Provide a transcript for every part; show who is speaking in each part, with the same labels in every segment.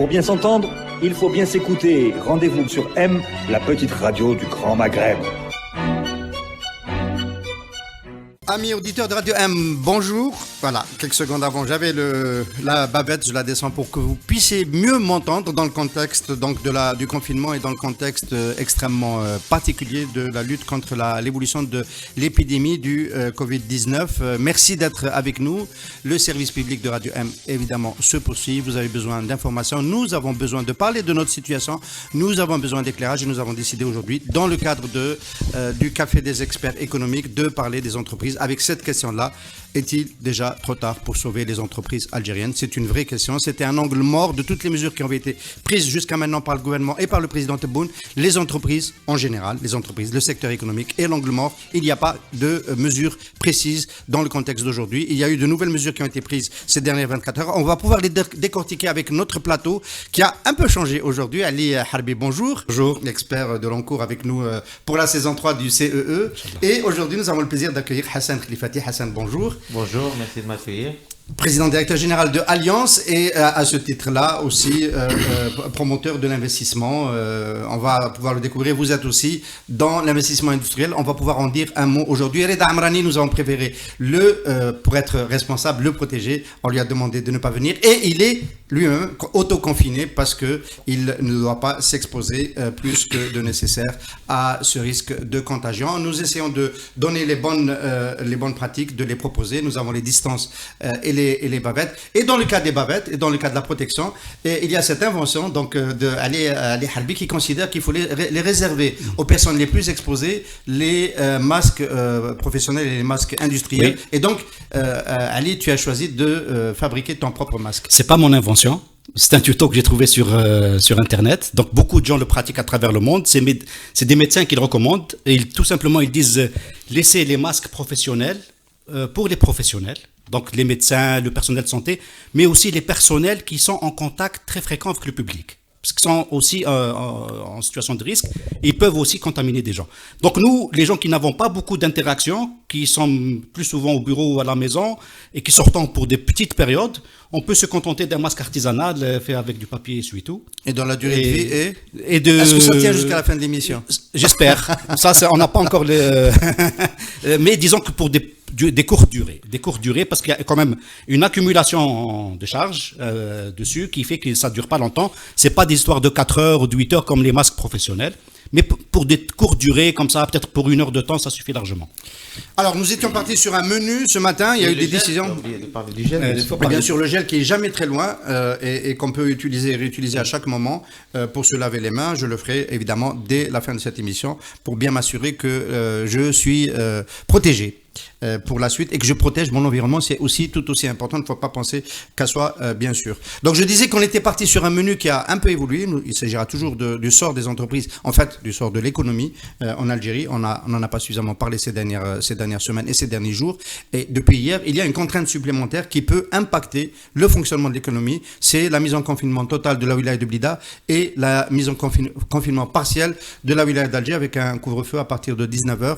Speaker 1: Pour bien s'entendre, il faut bien s'écouter. Rendez-vous sur M, la petite radio du Grand Maghreb.
Speaker 2: Amis auditeurs de Radio M, bonjour. Voilà, quelques secondes avant, j'avais la bavette, je la descends pour que vous puissiez mieux m'entendre dans le contexte donc du confinement et dans le contexte extrêmement particulier de la lutte contre l'évolution de l'épidémie du Covid-19. Merci d'être avec nous. Le service public de Radio M, évidemment, se poursuit. Vous avez besoin d'informations. Nous avons besoin de parler de notre situation. Nous avons besoin d'éclairage et nous avons décidé aujourd'hui, dans le cadre du Café des experts économiques, de parler des entreprises. Avec cette question-là, est-il déjà trop tard pour sauver les entreprises algériennes? C'est une vraie question. C'était un angle mort de toutes les mesures qui ont été prises jusqu'à maintenant par le gouvernement et par le président Tebboune. Les entreprises en général, les entreprises, le secteur économique et l'angle mort. Il n'y a pas de mesures précises dans le contexte d'aujourd'hui. Il y a eu de nouvelles mesures qui ont été prises ces dernières 24 heures. On va pouvoir les décortiquer avec notre plateau qui a un peu changé aujourd'hui. Ali Harbi, bonjour. Bonjour. L'expert de l'encours avec nous pour la saison 3 du CEE. Et aujourd'hui, nous avons le plaisir d'accueillir Hassan Khalifati. Hassan, bonjour.
Speaker 3: Bonjour, merci de m'accueillir.
Speaker 2: Président directeur général de Alliance et à ce titre-là aussi promoteur de l'investissement. On va pouvoir le découvrir. Vous êtes aussi dans l'investissement industriel. On va pouvoir en dire un mot aujourd'hui. Reda Amrani, nous avons préféré pour être responsable, le protéger. On lui a demandé de ne pas venir et il est lui-même autoconfiné parce qu'il ne doit pas s'exposer plus que de nécessaire à ce risque de contagion. Nous essayons de donner les bonnes pratiques, de les proposer. Nous avons les distances et les bavettes. Et dans le cas des bavettes et dans le cas de la protection, il y a cette invention donc de Ali Harbi qui considère qu'il faut les réserver aux personnes les plus exposées, les masques professionnels et les masques industriels. Oui. Et donc, Ali, tu as choisi de fabriquer ton propre masque.
Speaker 4: C'est pas mon invention. C'est un tuto que j'ai trouvé sur Internet. Donc, beaucoup de gens le pratiquent à travers le monde. C'est des médecins qui le recommandent. Et tout simplement, ils disent laissez les masques professionnels pour les professionnels. Donc, les médecins, le personnel de santé, mais aussi les personnels qui sont en contact très fréquent avec le public. Parce qu'ils sont aussi en situation de risque, ils peuvent aussi contaminer des gens. Donc nous, les gens qui n'avons pas beaucoup d'interactions, qui sont plus souvent au bureau ou à la maison, et qui sortent pour des petites périodes, on peut se contenter d'un masque artisanal fait avec du papier essuie-tout.
Speaker 2: Et dans la durée de vie est-ce que ça tient jusqu'à la fin de l'émission?
Speaker 4: J'espère. Ça, on n'a pas encore mais disons que pour des courtes durées, parce qu'il y a quand même une accumulation de charges dessus qui fait que ça ne dure pas longtemps. C'est pas des histoires de 4 heures ou de 8 heures comme les masques professionnels. Mais pour des courtes durées, comme ça, peut-être pour 1 heure de temps, ça suffit largement.
Speaker 2: Alors, nous étions partis sur un menu ce matin. Il y a eu des décisions. Bien sûr, le gel qui est jamais très loin et qu'on peut utiliser et réutiliser à chaque moment pour se laver les mains. Je le ferai évidemment dès la fin de cette émission pour bien m'assurer que je suis protégé pour la suite et que je protège mon environnement, c'est aussi tout aussi important. Il ne faut pas penser qu'à soi, bien sûr. Donc je disais qu'on était parti sur un menu qui a un peu évolué. Il s'agira toujours du sort des entreprises, en fait du sort de l'économie en Algérie. On n'en a pas suffisamment parlé ces dernières semaines et ces derniers jours. Et depuis hier, il y a une contrainte supplémentaire qui peut impacter le fonctionnement de l'économie. C'est la mise en confinement totale de la wilaya de Blida et la mise en confinement partiel de la wilaya d'Alger avec un couvre-feu à partir de 19h,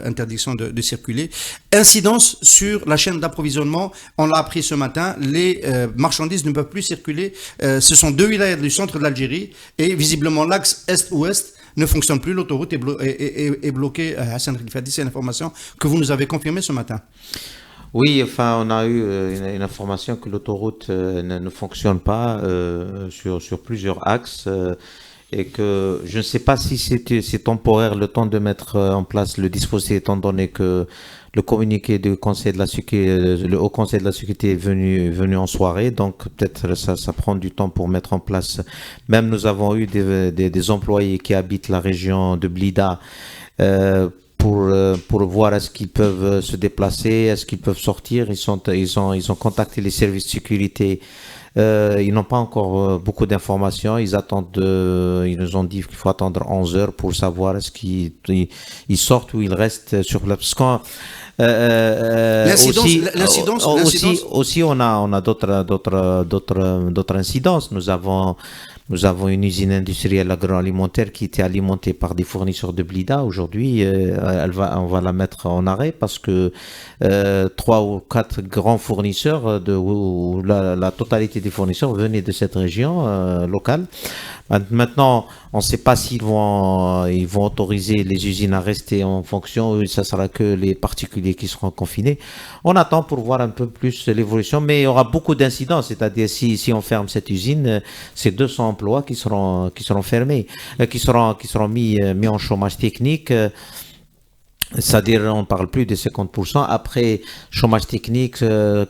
Speaker 2: interdiction de circuler. Incidence sur la chaîne d'approvisionnement, on l'a appris ce matin, les marchandises ne peuvent plus circuler. Ce sont 2 wilayas du centre de l'Algérie et visiblement l'axe est-ouest ne fonctionne plus. L'autoroute est bloquée. Hassan Khalifati, c'est l'information que vous nous avez confirmée ce matin.
Speaker 3: Oui, enfin, on a eu une information que l'autoroute ne fonctionne pas sur plusieurs axes. Et que je ne sais pas si c'est temporaire le temps de mettre en place le dispositif, étant donné que le communiqué du Conseil de la Sécurité, le Haut Conseil de la Sécurité est venu en soirée, donc peut-être ça prend du temps pour mettre en place. Même nous avons eu des employés qui habitent la région de Blida pour voir est-ce qu'ils peuvent se déplacer, est-ce qu'ils peuvent sortir. Ils ont contacté les services de sécurité. Ils n'ont pas encore beaucoup d'informations. Ils nous ont dit qu'il faut attendre 11 heures pour savoir est-ce qu'ils sortent ou ils restent sur place. Aussi, on a d'autres incidences. Nous avons Nous avons une usine industrielle agroalimentaire qui était alimentée par des fournisseurs de Blida. Aujourd'hui, on va la mettre en arrêt parce que 3 ou 4 grands fournisseurs, où la totalité des fournisseurs venaient de cette région locale. Maintenant, on ne sait pas s'ils vont autoriser les usines à rester en fonction ou ça sera que les particuliers qui seront confinés. On attend pour voir un peu plus l'évolution, mais il y aura beaucoup d'incidents. C'est-à-dire si on ferme cette usine, c'est 200 emplois qui seront fermés, qui seront mis en chômage technique. C'est-à-dire, on ne parle plus de 50%. Après, chômage technique,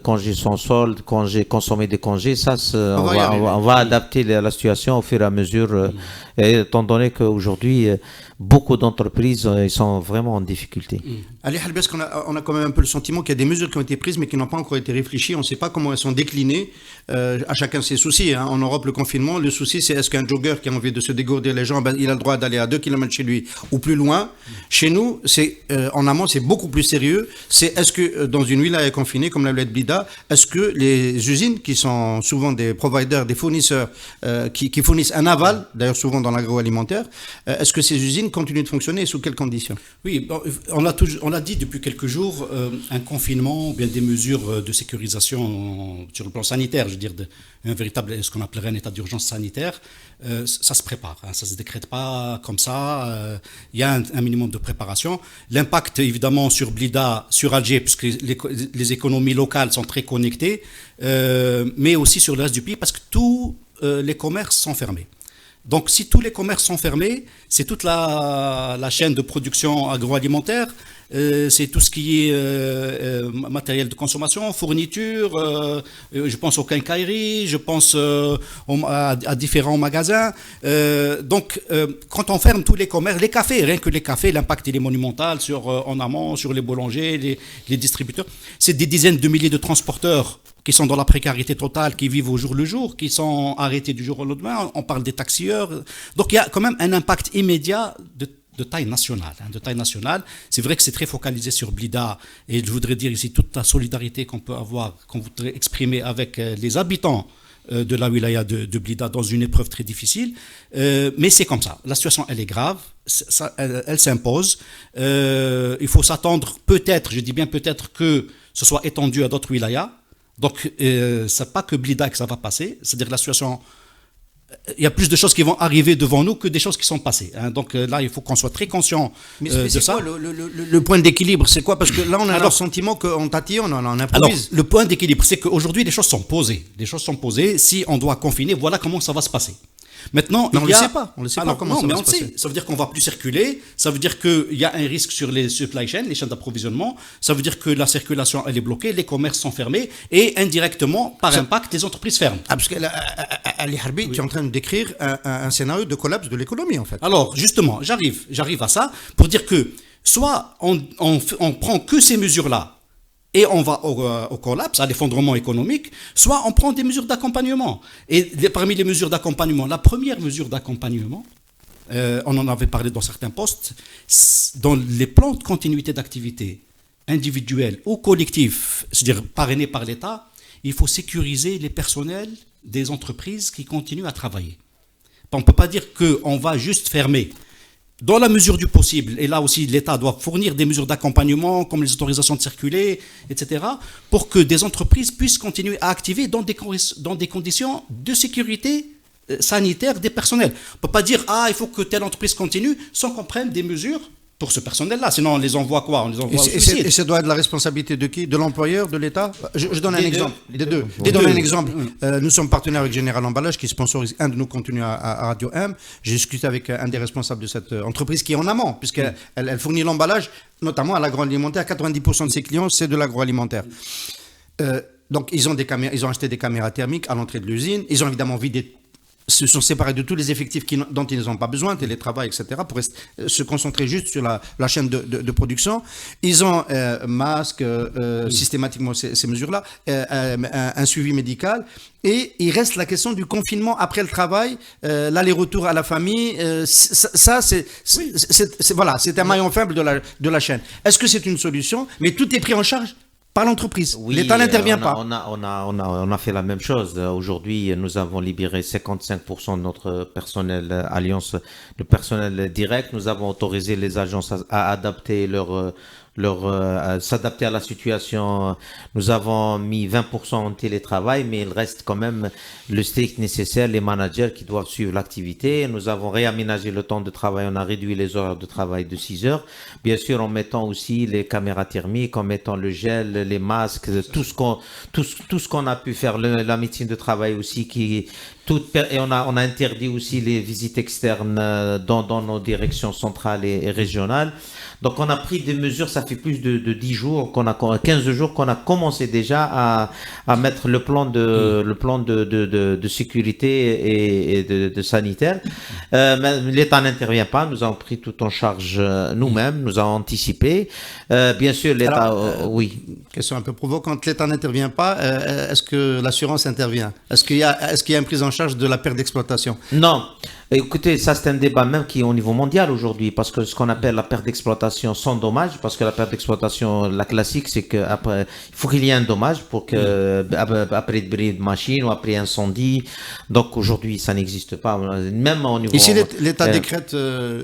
Speaker 3: congés sans solde, consommer des congés, ça, on va adapter la situation au fur et à mesure, étant donné qu'aujourd'hui, beaucoup d'entreprises ils sont vraiment en difficulté.
Speaker 2: Ali Halbi, est-ce qu'on a quand même un peu le sentiment qu'il y a des mesures qui ont été prises mais qui n'ont pas encore été réfléchies. On ne sait pas comment elles sont déclinées. À chacun ses soucis. Hein. En Europe, le confinement, le souci, c'est est-ce qu'un jogger qui a envie de se dégourdir les jambes, il a le droit d'aller à 2 km chez lui ou plus loin. Chez nous, en amont, c'est beaucoup plus sérieux. C'est est-ce que dans une wilaya confinée comme la wilaya de Blida, est-ce que les usines qui sont souvent des providers, des fournisseurs qui fournissent un aval, d'ailleurs souvent dans l'agroalimentaire, est-ce que ces usines continuent de fonctionner et sous quelles conditions?
Speaker 4: Oui, on a dit depuis quelques jours un confinement, ou bien des mesures de sécurisation sur le plan sanitaire, je veux dire un véritable, ce qu'on appellerait un état d'urgence sanitaire, ça se prépare, hein, ça se décrète pas comme ça, il y a un minimum de préparation. L'impact évidemment sur Blida, sur Alger, puisque les économies locales sont très connectées, mais aussi sur le reste du pays, parce que tous les commerces sont fermés. Donc, si tous les commerces sont fermés, c'est toute la chaîne de production agroalimentaire, c'est tout ce qui est matériel de consommation, fourniture, je pense aux quincailleries, je pense à différents magasins. Donc, quand on ferme tous les commerces, les cafés, rien que les cafés, l'impact il est monumental en amont, sur les boulangers, les distributeurs. C'est des dizaines de milliers de transporteurs qui sont dans la précarité totale, qui vivent au jour le jour, qui sont arrêtés du jour au lendemain. On parle des taxieurs. Donc il y a quand même un impact immédiat de taille nationale. De taille nationale. C'est vrai que c'est très focalisé sur Blida, et je voudrais dire ici toute la solidarité qu'on peut avoir, qu'on voudrait exprimer avec les habitants de la wilaya de Blida dans une épreuve très difficile. Mais c'est comme ça. La situation, elle est grave. Elle s'impose. Il faut s'attendre peut-être, je dis bien peut-être, que ce soit étendu à d'autres wilayas. Donc, c'est pas que Blida que ça va passer, c'est-à-dire la situation, il y a plus de choses qui vont arriver devant nous que des choses qui sont passées. Hein. Donc là, il faut qu'on soit très conscient de ça.
Speaker 2: Quoi, le point d'équilibre, c'est quoi? Parce que là, on a le sentiment qu'on tatillonne, on improvise.
Speaker 4: Alors, le point d'équilibre, c'est qu'aujourd'hui, les choses sont posées. Les choses sont posées. Si on doit confiner, voilà comment ça va se passer. Maintenant,
Speaker 2: on ne le sait pas. On le sait pas comment ça va se passer.
Speaker 4: Ça veut dire qu'on va plus circuler. Ça veut dire qu'il y a un risque sur les supply chains, les chaînes d'approvisionnement. Ça veut dire que la circulation elle est bloquée, les commerces sont fermés et indirectement, par impact, les entreprises ferment.
Speaker 2: Ah, parce que Ali Harbi, tu es en train de décrire un scénario de collapse de l'économie, en fait.
Speaker 4: Alors, justement, j'arrive à ça pour dire que soit on prend que ces mesures-là et on va au collapse, à l'effondrement économique, soit on prend des mesures d'accompagnement. Et parmi les mesures d'accompagnement, la première mesure d'accompagnement, on en avait parlé dans certains postes, dans les plans de continuité d'activité individuels ou collectifs, c'est-à-dire parrainés par l'État, il faut sécuriser les personnels des entreprises qui continuent à travailler. On ne peut pas dire qu'on va juste fermer. Dans la mesure du possible, et là aussi l'État doit fournir des mesures d'accompagnement comme les autorisations de circuler, etc., pour que des entreprises puissent continuer à activer dans des conditions de sécurité sanitaire des personnels. On ne peut pas dire « Ah, il faut que telle entreprise continue » sans qu'on prenne des mesures pour ce personnel-là. Sinon, on les envoie quoi? On les envoie au suicide.
Speaker 2: Et ça doit être la responsabilité de qui? De l'employeur, de l'État? Je donne un exemple. Des deux. Je donne un exemple. Nous sommes partenaires avec Général Emballage qui sponsorise un de nos contenus à Radio M. J'ai discuté avec un des responsables de cette entreprise qui est en amont, puisqu'elle fournit l'emballage, notamment à l'agroalimentaire. 90% de ses clients, c'est de l'agroalimentaire. Donc, ils ont acheté des caméras thermiques à l'entrée de l'usine. Ils ont évidemment vidé, se sont séparés de tous les effectifs dont ils n'ont pas besoin, télétravail, etc., pour se concentrer juste sur la chaîne de production. Ils ont masque, systématiquement ces mesures-là, un suivi médical. Et il reste la question du confinement après le travail, l'aller-retour à la famille. Ça, c'est un maillon faible de la chaîne. Est-ce que c'est une solution? Mais tout est pris en charge par l'entreprise.
Speaker 3: Oui,
Speaker 2: L'État n'intervient pas.
Speaker 3: On a fait la même chose. Aujourd'hui, nous avons libéré 55% de notre personnel Alliance, le personnel direct. Nous avons autorisé les agences à adapter s'adapter à la situation. Nous avons mis 20% en télétravail, mais il reste quand même le strict nécessaire, les managers qui doivent suivre l'activité. Nous avons réaménagé le temps de travail, on a réduit les horaires de travail de 6 heures. Bien sûr, en mettant aussi les caméras thermiques, en mettant le gel, les masques, tout ce qu'on a pu faire, la médecine de travail aussi et on a interdit aussi les visites externes dans nos directions centrales et régionales. Donc on a pris des mesures, ça fait plus de 10 jours, 15 jours qu'on a commencé déjà à mettre le plan de sécurité et de sanitaire. Mais l'État n'intervient pas, nous avons pris tout en charge nous-mêmes, nous avons anticipé. Bien sûr, l'État, oui.
Speaker 2: Question un peu provocante, l'État n'intervient pas, est-ce que l'assurance intervient? Est-ce qu'il y a une prise en charge de la perte d'exploitation?
Speaker 3: Non. Écoutez, ça c'est un débat même qui est au niveau mondial aujourd'hui, parce que ce qu'on appelle la perte d'exploitation sans dommage, parce que la perte d'exploitation, la classique, c'est que après, il faut qu'il y ait un dommage pour que après de bris de machine ou après incendie. Donc aujourd'hui, ça n'existe pas, même au niveau.
Speaker 2: Et si l'État décrète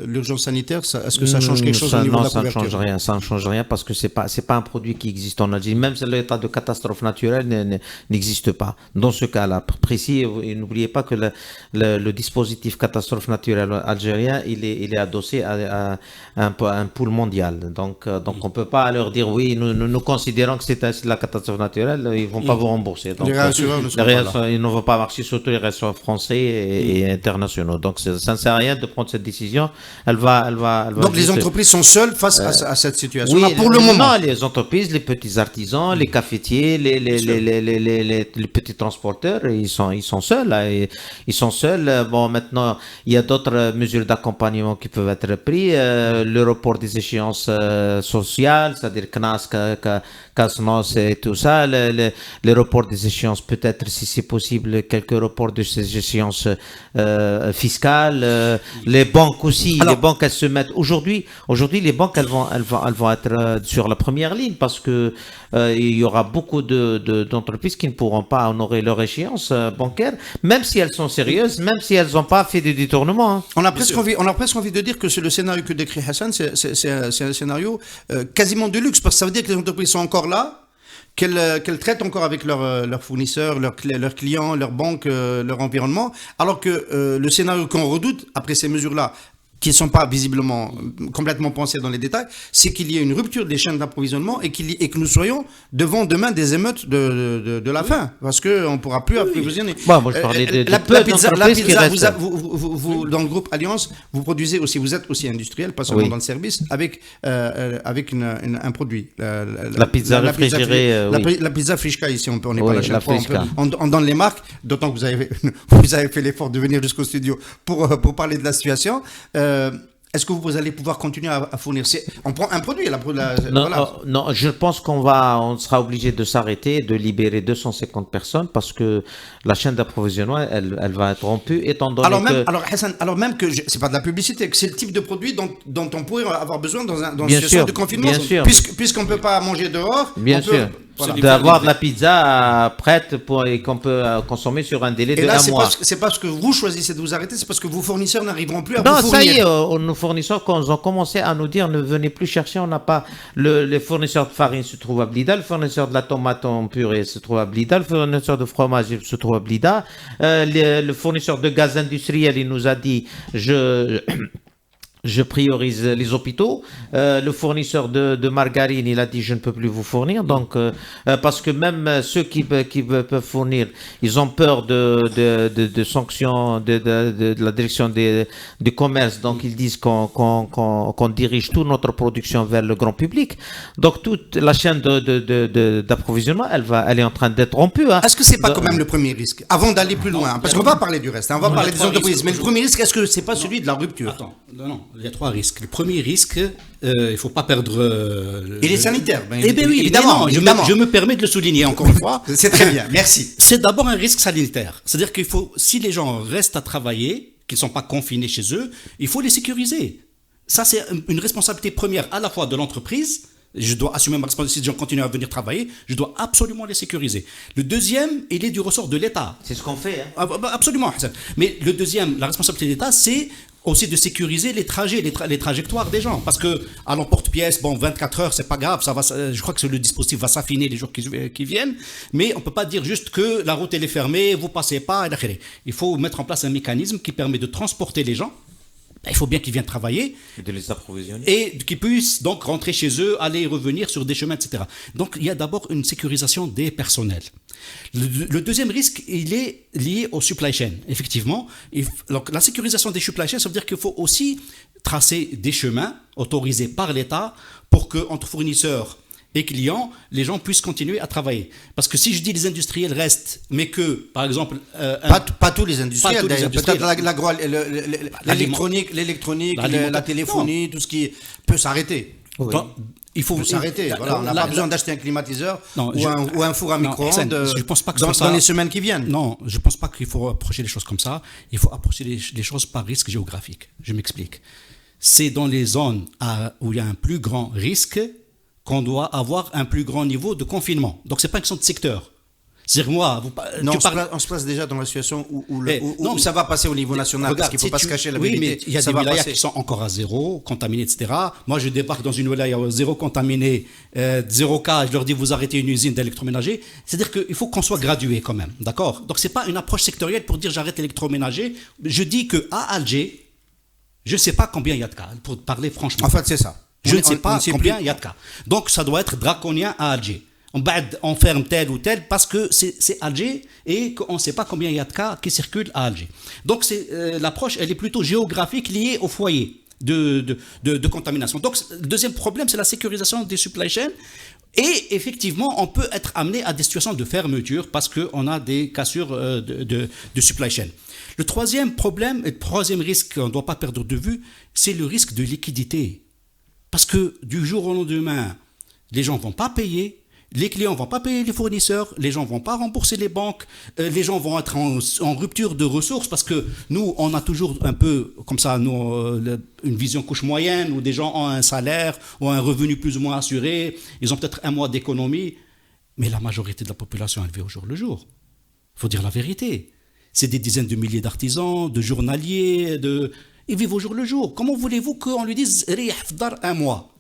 Speaker 2: l'urgence sanitaire, est-ce que ça change quelque chose au niveau de la couverture?
Speaker 3: Non, ça ne change rien. Ça ne change rien parce que c'est pas un produit qui existe en Algérie. Même l'état de catastrophe naturelle n'existe pas. Dans ce cas-là précis, n'oubliez pas que le dispositif catastrophe naturelle algérien, il est adossé à un pool mondial. Donc on peut pas leur dire oui, nous considérons que c'est la catastrophe naturelle, ils vont pas vous rembourser. Donc, ils ne vont pas marcher, surtout les réassureurs français et internationaux. Donc ça ne sert à rien de prendre cette décision. Elle va
Speaker 2: Donc les entreprises sont seules face à cette situation.
Speaker 3: Oui,
Speaker 2: pour le moment.
Speaker 3: Non, les entreprises, les petits artisans, les cafetiers, les petits transporteurs, ils sont seuls. Là, ils sont seuls. Bon, maintenant, il y a d'autres mesures d'accompagnement qui peuvent être prises. Le report des échéances sociales, c'est-à-dire CNAS, CASNOS et tout ça. Les reports des échéances, peut-être, si c'est possible, quelques reports de ces échéances fiscales. Les banques aussi. Les banques, elles se mettent. Aujourd'hui, les banques, elles vont être sur la première ligne parce que il y aura beaucoup d'entreprises qui ne pourront pas honorer leur échéance bancaire, même si elles sont sérieuses, même si elles n'ont pas fait de détournement. Hein.
Speaker 2: On a presque envie de dire que le scénario que décrit Hassan, c'est un scénario quasiment de luxe, parce que ça veut dire que les entreprises sont encore là, qu'elles traitent encore avec leurs fournisseurs, leurs clients, leurs banques, leur environnement, alors que le scénario qu'on redoute après ces mesures-là, qui ne sont pas visiblement complètement pensés dans les détails, c'est qu'il y ait une rupture des chaînes d'approvisionnement et que nous soyons devant demain des émeutes de la faim, parce qu'on ne pourra plus approvisionner.
Speaker 3: Bon, moi, je parlais la pizza,
Speaker 2: vous, dans le groupe Alliance, vous produisez aussi, vous êtes aussi industriel, pas seulement dans le service, avec un produit.
Speaker 3: La pizza réfrigérée.
Speaker 2: La pizza Frischka ici, on n'est pas la chaque fois. On donne les marques, d'autant que vous avez fait l'effort de venir jusqu'au studio pour parler de la situation. Est-ce que vous allez pouvoir continuer à fournir? On prend un produit.
Speaker 3: Non, je pense on sera obligé de s'arrêter, de libérer 250 personnes parce que la chaîne d'approvisionnement, elle va être rompue étant donné
Speaker 2: Hassan, alors même que c'est pas de la publicité, que c'est le type de produit dont on pourrait avoir besoin dans une situation de confinement. Puisqu'on ne peut pas manger dehors.
Speaker 3: Bien sûr. D'avoir de la pizza prête et qu'on peut consommer sur un délai de un mois.
Speaker 2: C'est parce que vous choisissez de vous arrêter, c'est parce que vos fournisseurs n'arriveront plus à
Speaker 3: vous
Speaker 2: fournir.
Speaker 3: Non, ça y est, nos fournisseurs, quand ils ont commencé à nous dire ne venez plus chercher, on n'a pas. Les fournisseurs de farine se trouvent à Blida, le fournisseur de la tomate en purée se trouve à Blida, le fournisseur de fromage se trouve à Blida, le fournisseur de gaz industriel, il nous a dit je priorise les hôpitaux. Le fournisseur de margarine, il a dit je ne peux plus vous fournir. Donc, parce que même ceux qui peuvent fournir, ils ont peur de sanctions de la direction du commerce. Donc, ils disent qu'on dirige toute notre production vers le grand public. Donc, toute la chaîne d'approvisionnement, elle est en train d'être rompue. Hein.
Speaker 2: Est-ce que c'est pas quand même le premier risque, avant d'aller plus loin, parce qu'on va parler du reste, on va parler des entreprises, mais le premier risque, est-ce que c'est pas celui de la rupture?
Speaker 4: Attends, non. Il y a 3 risques. Le premier risque, il ne faut pas perdre...
Speaker 2: Il est sanitaire.
Speaker 4: Eh bien oui, évidemment. Je me permets de le souligner encore une fois.
Speaker 2: C'est très bien, merci.
Speaker 4: C'est d'abord un risque sanitaire. C'est-à-dire qu'il faut, si les gens restent à travailler, qu'ils ne sont pas confinés chez eux, il faut les sécuriser. Ça, c'est une responsabilité première à la fois de l'entreprise, Je dois assumer ma responsabilité. Si les gens continuent à venir travailler, je dois absolument les sécuriser. Le deuxième, il est du ressort de l'État.
Speaker 3: C'est ce qu'on fait. Hein.
Speaker 4: Absolument, Hassan. Mais le deuxième, la responsabilité de l'État, c'est aussi de sécuriser les trajets, les trajectoires des gens. Parce que à l'emporte-pièce, 24 heures, c'est pas grave, je crois que le dispositif va s'affiner les jours qui viennent, mais on peut pas dire juste que la route elle est fermée, vous passez pas, il faut mettre en place un mécanisme qui permet de transporter les gens. Il faut bien qu'ils viennent travailler.
Speaker 3: Et de les approvisionner.
Speaker 4: Et qu'ils puissent donc rentrer chez eux, aller et revenir sur des chemins, etc. Donc il y a d'abord une sécurisation des personnels. Le deuxième risque, il est lié au supply chain. Effectivement, donc, la sécurisation des supply chain, ça veut dire qu'il faut aussi tracer des chemins autorisés par l'État pour qu'entre fournisseurs et clients, les gens puissent continuer à travailler. Parce que si je dis les industriels restent, mais que, par exemple...
Speaker 2: Pas tous les industriels, d'ailleurs. Peut-être l'électronique, la téléphonie, tout ce qui peut s'arrêter.
Speaker 4: Oui. Il faut
Speaker 2: s'arrêter. Voilà, on n'a pas besoin d'acheter un climatiseur ou un four à micro-ondes dans les semaines qui viennent.
Speaker 4: Non, je ne pense pas qu'il faut approcher les choses comme ça. Il faut approcher les choses par risque géographique. Je m'explique. C'est dans les zones où il y a un plus grand risque qu'on doit avoir un plus grand niveau de confinement. Donc, ce n'est pas une question de secteur. C'est-à-dire, moi,
Speaker 2: on se place déjà dans la situation où ça va passer au niveau national, parce qu'il ne faut pas se cacher la vérité.
Speaker 4: Oui, mais il y a des wilayas qui sont encore à zéro, contaminés, etc. Moi, je débarque dans une wilaya zéro contaminé, 0 cas, je leur dis, vous arrêtez une usine d'électroménager. C'est-à-dire qu'il faut qu'on soit gradué quand même, d'accord? Donc, ce n'est pas une approche sectorielle pour dire, j'arrête l'électroménager. Je dis qu'à Alger, je ne sais pas combien il y a de cas, pour parler franchement.
Speaker 2: En fait, c'est ça.
Speaker 4: Je ne sais pas combien il y a de cas. Donc, ça doit être draconien à Alger. On ferme tel ou tel parce que c'est Alger et qu'on ne sait pas combien il y a de cas qui circulent à Alger. Donc, l'approche, elle est plutôt géographique liée au foyer de contamination. Donc, le deuxième problème, c'est la sécurisation des supply chains. Et effectivement, on peut être amené à des situations de fermeture parce qu'on a des cassures de supply chain. Le troisième problème, et le troisième risque qu'on ne doit pas perdre de vue, c'est le risque de liquidité. Parce que du jour au lendemain, les gens ne vont pas payer, les clients ne vont pas payer les fournisseurs, les gens ne vont pas rembourser les banques, les gens vont être en rupture de ressources parce que nous, on a toujours un peu comme ça une vision couche moyenne où des gens ont un salaire ou un revenu plus ou moins assuré, ils ont peut-être un mois d'économie, mais la majorité de la population, elle vit au jour le jour. Il faut dire la vérité. C'est des dizaines de milliers d'artisans, de journaliers, ils vivent au jour le jour. Comment voulez-vous qu'on lui dise « un mois »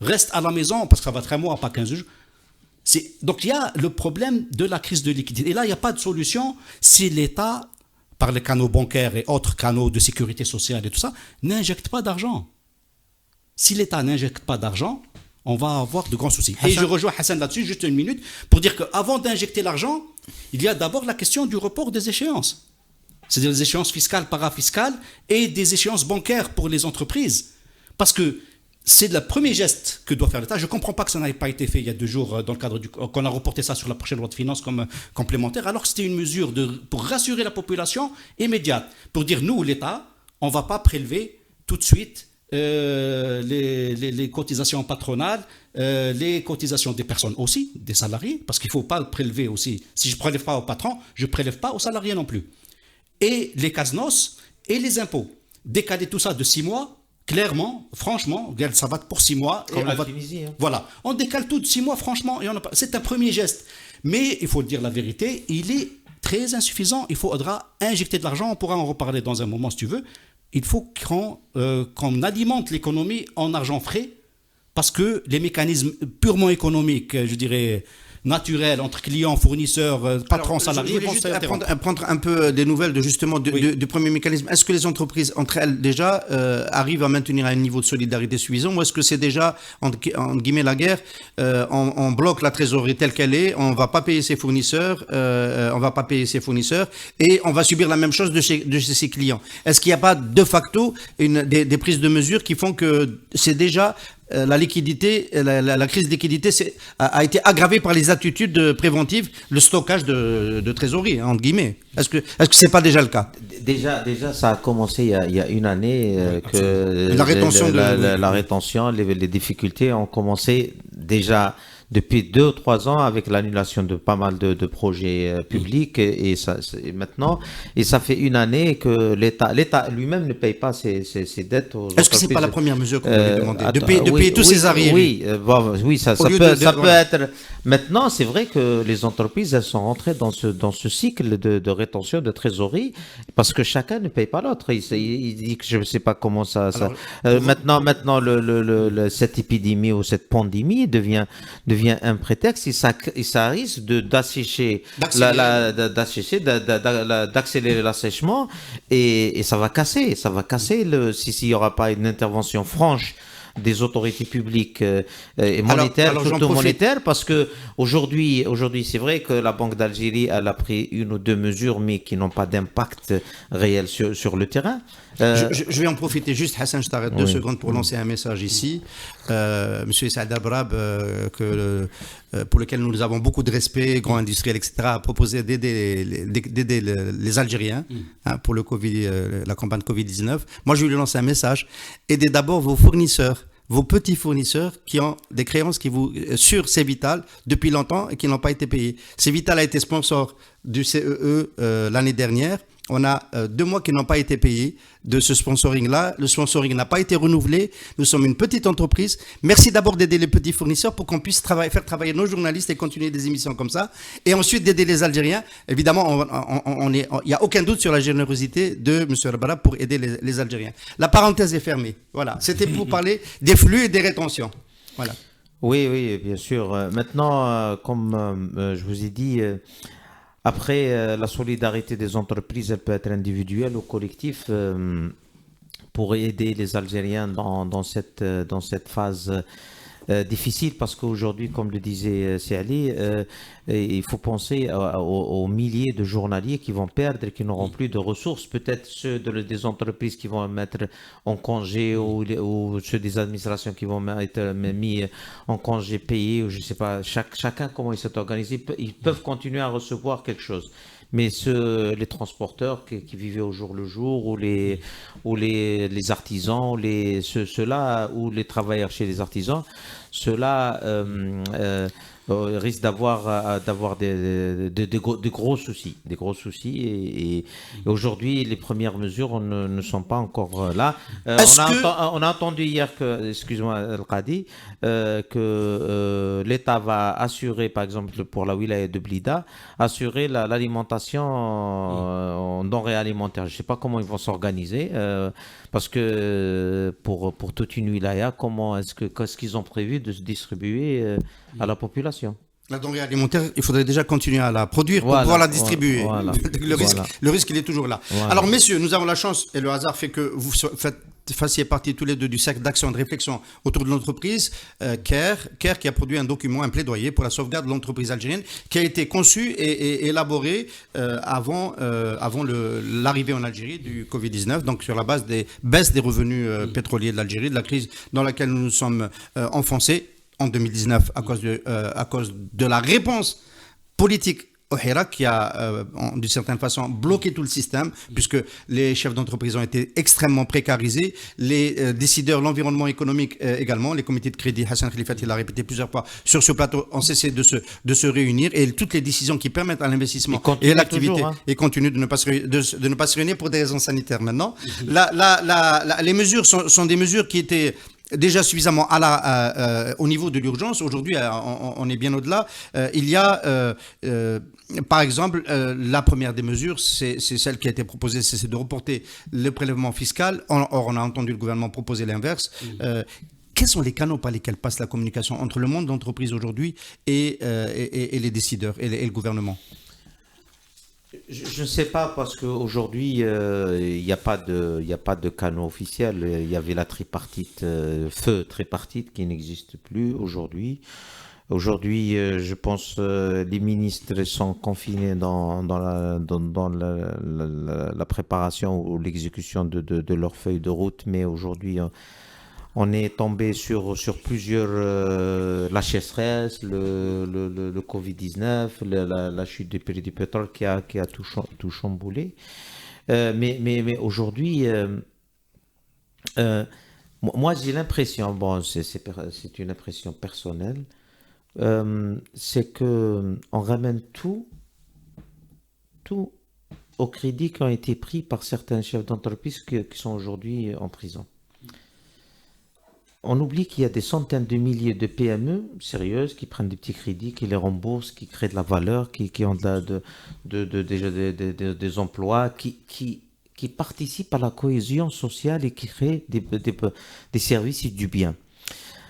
Speaker 4: reste à la maison parce que ça va être un mois, pas 15 jours. Donc il y a le problème de la crise de liquidité. Et là, il n'y a pas de solution si l'État, par les canaux bancaires et autres canaux de sécurité sociale et tout ça, n'injecte pas d'argent. Si l'État n'injecte pas d'argent, on va avoir de grands soucis. Et je rejoins Hassan là-dessus, juste une minute, pour dire qu'avant d'injecter l'argent, il y a d'abord la question du report des échéances. C'est-à-dire les échéances fiscales, parafiscales et des échéances bancaires pour les entreprises. Parce que c'est le premier geste que doit faire l'État. Je ne comprends pas que ça n'ait pas été fait il y a 2 jours dans le cadre qu'on a reporté ça sur la prochaine loi de finances comme complémentaire, alors que c'était une mesure pour rassurer la population immédiate. Pour dire, nous, l'État, on ne va pas prélever tout de suite les cotisations patronales, les cotisations des personnes aussi, des salariés, parce qu'il ne faut pas prélever aussi. Si je ne prélève pas au patron, je ne prélève pas aux salariés non plus. Et les casnos et les impôts. Décaler tout ça de 6 mois, clairement, franchement, ça va pour 6 mois.
Speaker 3: Comme la Tunisie. Hein.
Speaker 4: Voilà. On décale tout de 6 mois, franchement. C'est un premier geste. Mais il faut dire la vérité, il est très insuffisant. Il faudra injecter de l'argent. On pourra en reparler dans un moment si tu veux. Il faut qu'on alimente l'économie en argent frais parce que les mécanismes purement économiques, je dirais, naturels entre clients, fournisseurs, patrons, salariés...
Speaker 2: Je voulais juste apprendre un peu des nouvelles du premier mécanisme. Est-ce que les entreprises, entre elles, déjà, arrivent à maintenir un niveau de solidarité suffisant ou est-ce que c'est déjà, entre guillemets, la guerre, on bloque la trésorerie telle qu'elle est, on ne va pas payer ses fournisseurs, et on va subir la même chose de chez ses clients. Est-ce qu'il n'y a pas de facto des prises de mesures qui font que c'est déjà... La liquidité, la crise de liquidité a été aggravée par les attitudes préventives, le stockage de trésorerie, entre guillemets. Est-ce que c'est pas déjà le cas?
Speaker 3: Déjà, ça a commencé il y a une année que
Speaker 2: la rétention,
Speaker 3: les difficultés ont commencé déjà depuis 2 ou 3 ans avec l'annulation de pas mal de projets publics et maintenant, et ça fait une année que l'État lui-même ne paye pas ses dettes aux
Speaker 2: Est-ce que c'est pas la première mesure que vous avez demandé de payer tous ces arriérés?
Speaker 3: Oui, ça peut être. Maintenant, c'est vrai que les entreprises, elles sont rentrées dans ce cycle de rétention de trésorerie parce que chacun ne paye pas l'autre. Il dit que je ne sais pas comment ça. Maintenant, cette épidémie ou cette pandémie devient un prétexte et ça risque d'accélérer l'assèchement et ça va casser s'il n'y aura pas une intervention franche des autorités publiques et monétaires, surtout monétaires, parce que aujourd'hui, c'est vrai que la Banque d'Algérie elle a pris une ou deux mesures, mais qui n'ont pas d'impact réel sur le terrain.
Speaker 2: Je vais en profiter juste, Hassan, je t'arrête 2 secondes pour lancer un message ici. Monsieur Saad Abrab, pour lequel nous avons beaucoup de respect, grand industriel, etc., a proposé d'aider les Algériens pour le COVID, la campagne Covid-19. Moi, je vais lui lancer un message. Aidez d'abord vos fournisseurs, vos petits fournisseurs qui ont des créances sur Cévital depuis longtemps et qui n'ont pas été payés. Cévital a été sponsor du CEE l'année dernière. On a 2 mois qui n'ont pas été payés de ce sponsoring-là. Le sponsoring n'a pas été renouvelé. Nous sommes une petite entreprise. Merci d'abord d'aider les petits fournisseurs pour qu'on puisse faire travailler nos journalistes et continuer des émissions comme ça. Et ensuite d'aider les Algériens. Évidemment, il n'y a aucun doute sur la générosité de M. Rabara pour aider les Algériens. La parenthèse est fermée. Voilà. C'était pour parler des flux et des rétentions. Voilà.
Speaker 3: Oui, bien sûr. Maintenant, comme je vous ai dit... Après, la solidarité des entreprises, elle peut être individuelle ou collective pour aider les Algériens dans cette phase difficile, parce qu'aujourd'hui, comme le disait Seali, il faut penser aux milliers de journaliers qui vont perdre et qui n'auront plus de ressources. Peut-être ceux des entreprises qui vont mettre en congé ou ceux des administrations qui vont être mis en congé payé, ou je ne sais pas, chacun comment il s'est organisé, ils peuvent continuer à recevoir quelque chose. Mais les transporteurs qui vivaient au jour le jour, ou les artisans, ceux-là, ou les travailleurs chez les artisans, ceux-là risquent d'avoir des gros soucis. Et aujourd'hui, les premières mesures ne sont pas encore là. On a entendu hier excuse-moi, Al-Qadi, que l'État va assurer, par exemple, pour la wilaya de Blida, assurer l'alimentation en denrées alimentaires. Je ne sais pas comment ils vont s'organiser, parce que pour toute une wilaya, qu'est-ce qu'ils ont prévu de se distribuer à la population?
Speaker 2: La denrée alimentaire, il faudrait déjà continuer à la produire pour pouvoir la distribuer. Le risque, il est toujours là. Alors, messieurs, nous avons la chance, et le hasard fait que vous fassiez partie tous les deux du cercle d'action et de réflexion autour de l'entreprise CARE qui a produit un document, un plaidoyer pour la sauvegarde de l'entreprise algérienne, qui a été conçu et élaboré avant l'arrivée en Algérie du Covid-19, donc sur la base des baisses des revenus pétroliers de l'Algérie, de la crise dans laquelle nous nous sommes enfoncés en 2019 à cause de la réponse politique au Hirak qui a, d'une certaine façon, bloqué tout le système, puisque les chefs d'entreprise ont été extrêmement précarisés, les décideurs, l'environnement économique également, les comités de crédit, Hassan Khalifat, il l'a répété plusieurs fois sur ce plateau, ont cessé de se réunir, et toutes les décisions qui permettent à l'investissement et à l'activité, et continuent de ne pas se réunir pour des raisons sanitaires maintenant. Les mesures sont des mesures qui étaient déjà suffisamment au niveau de l'urgence. Aujourd'hui, on est bien au-delà. Il y a, par exemple, la première des mesures, c'est celle qui a été proposée, c'est de reporter le prélèvement fiscal. Or, on a entendu le gouvernement proposer l'inverse. Quels sont les canaux par lesquels passe la communication entre le monde d'entreprise aujourd'hui et les décideurs et le gouvernement?
Speaker 3: Je ne sais pas, parce qu'aujourd'hui, il n'y a pas de canaux officiel. Il y avait la tripartite, feu tripartite, qui n'existe plus aujourd'hui. Aujourd'hui, je pense les ministres sont confinés dans la préparation ou l'exécution de leur feuille de route, mais aujourd'hui, on est tombé sur plusieurs, la sécheresse, le Covid-19, la chute du prix du pétrole qui a tout chamboulé. Mais aujourd'hui, moi j'ai l'impression, bon, c'est une impression personnelle, c'est que on ramène tout aux crédits qui ont été pris par certains chefs d'entreprise qui sont aujourd'hui en prison. On oublie qu'il y a des centaines de milliers de PME sérieuses qui prennent des petits crédits, qui les remboursent, qui créent de la valeur, qui ont des emplois, qui participent à la cohésion sociale et qui créent des services et du bien.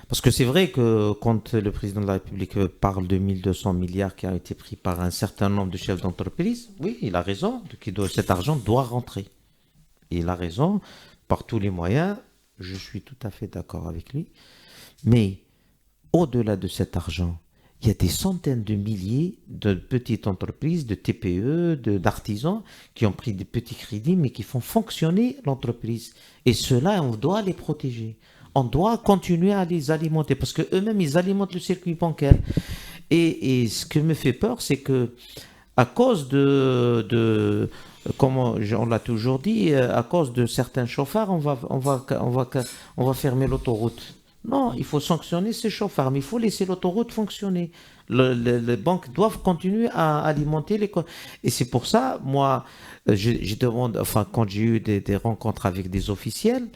Speaker 3: Parce que c'est vrai que quand le président de la République parle de 1200 milliards qui ont été pris par un certain nombre de chefs d'entreprise, oui, il a raison, cet argent doit rentrer. Il a raison, par tous les moyens, je suis tout à fait d'accord avec lui. Mais au-delà de cet argent, il y a des centaines de milliers de petites entreprises, de TPE, d'artisans qui ont pris des petits crédits mais qui font fonctionner l'entreprise. Et ceux-là, on doit les protéger. On doit continuer à les alimenter parce qu'eux-mêmes, ils alimentent le circuit bancaire. Et ce qui me fait peur, c'est que à cause comme on l'a toujours dit, à cause de certains chauffards, on va fermer l'autoroute. Non, il faut sanctionner ces chauffards, mais il faut laisser l'autoroute fonctionner. Les banques doivent continuer à alimenter les... Et c'est pour ça, moi, je demande, enfin, quand j'ai eu des rencontres avec des officiels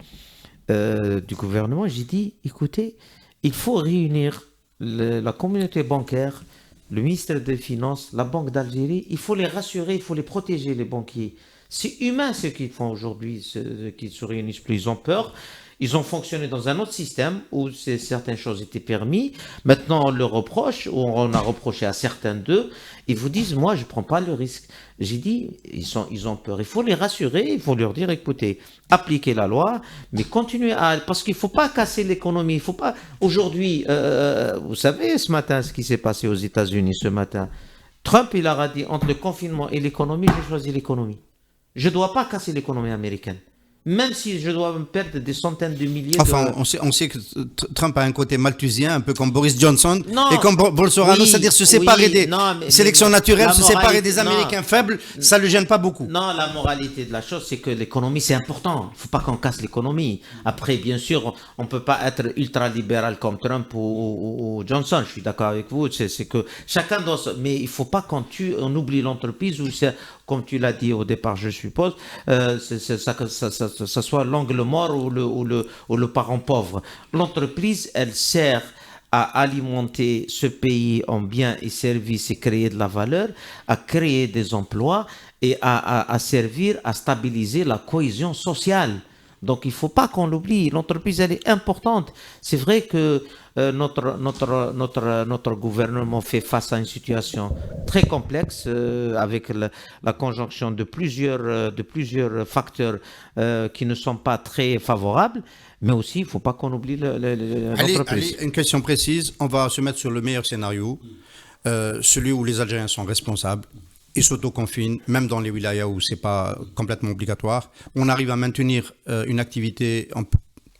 Speaker 3: du gouvernement, j'ai dit, écoutez, il faut réunir la communauté bancaire, le ministère des Finances, la Banque d'Algérie, il faut les rassurer, il faut les protéger, les banquiers. C'est humain ce qu'ils font aujourd'hui, qu'ils se réunissent plus, ils ont peur. Ils ont fonctionné dans un autre système où certaines choses étaient permises. Maintenant, on le reproche, ou on a reproché à certains d'eux. Ils vous disent, moi, je ne prends pas le risque. J'ai dit, ils ont peur. Il faut les rassurer, il faut leur dire, écoutez, appliquez la loi, mais continuez parce qu'il ne faut pas casser l'économie. Il faut pas. Aujourd'hui, vous savez, ce matin, ce qui s'est passé aux États-Unis ce matin. Trump, il a dit, entre le confinement et l'économie, j'ai choisi l'économie. Je ne dois pas casser l'économie américaine. Même si je dois me perdre des centaines de milliers
Speaker 2: on sait que Trump a un côté malthusien, un peu comme Boris Johnson,
Speaker 3: non,
Speaker 2: et comme Bolsonaro,
Speaker 3: oui,
Speaker 2: c'est-à-dire se séparer des sélections naturelles, se séparer des Américains faibles, ça ne le gêne pas beaucoup.
Speaker 3: Non, la moralité de la chose, c'est que l'économie, c'est important. Il ne faut pas qu'on casse l'économie. Après, bien sûr, on ne peut pas être ultra-libéral comme Trump ou Johnson, je suis d'accord avec vous, c'est que chacun doit... Mais il ne faut pas on oublie l'entreprise, ou comme tu l'as dit au départ, je suppose, ça soit l'angle mort ou le parent pauvre. L'entreprise, elle sert à alimenter ce pays en biens et services et créer de la valeur, à créer des emplois et à servir à stabiliser la cohésion sociale. Donc il ne faut pas qu'on l'oublie. L'entreprise, elle est importante. C'est vrai que notre gouvernement fait face à une situation très complexe avec la conjonction de plusieurs facteurs qui ne sont pas très favorables. Mais aussi, il ne faut pas qu'on oublie l'entreprise.
Speaker 2: Allez, une question précise. On va se mettre sur le meilleur scénario, celui où les Algériens sont responsables. Ils s'autoconfinent, même dans les wilayas où ce n'est pas complètement obligatoire. On arrive à maintenir une activité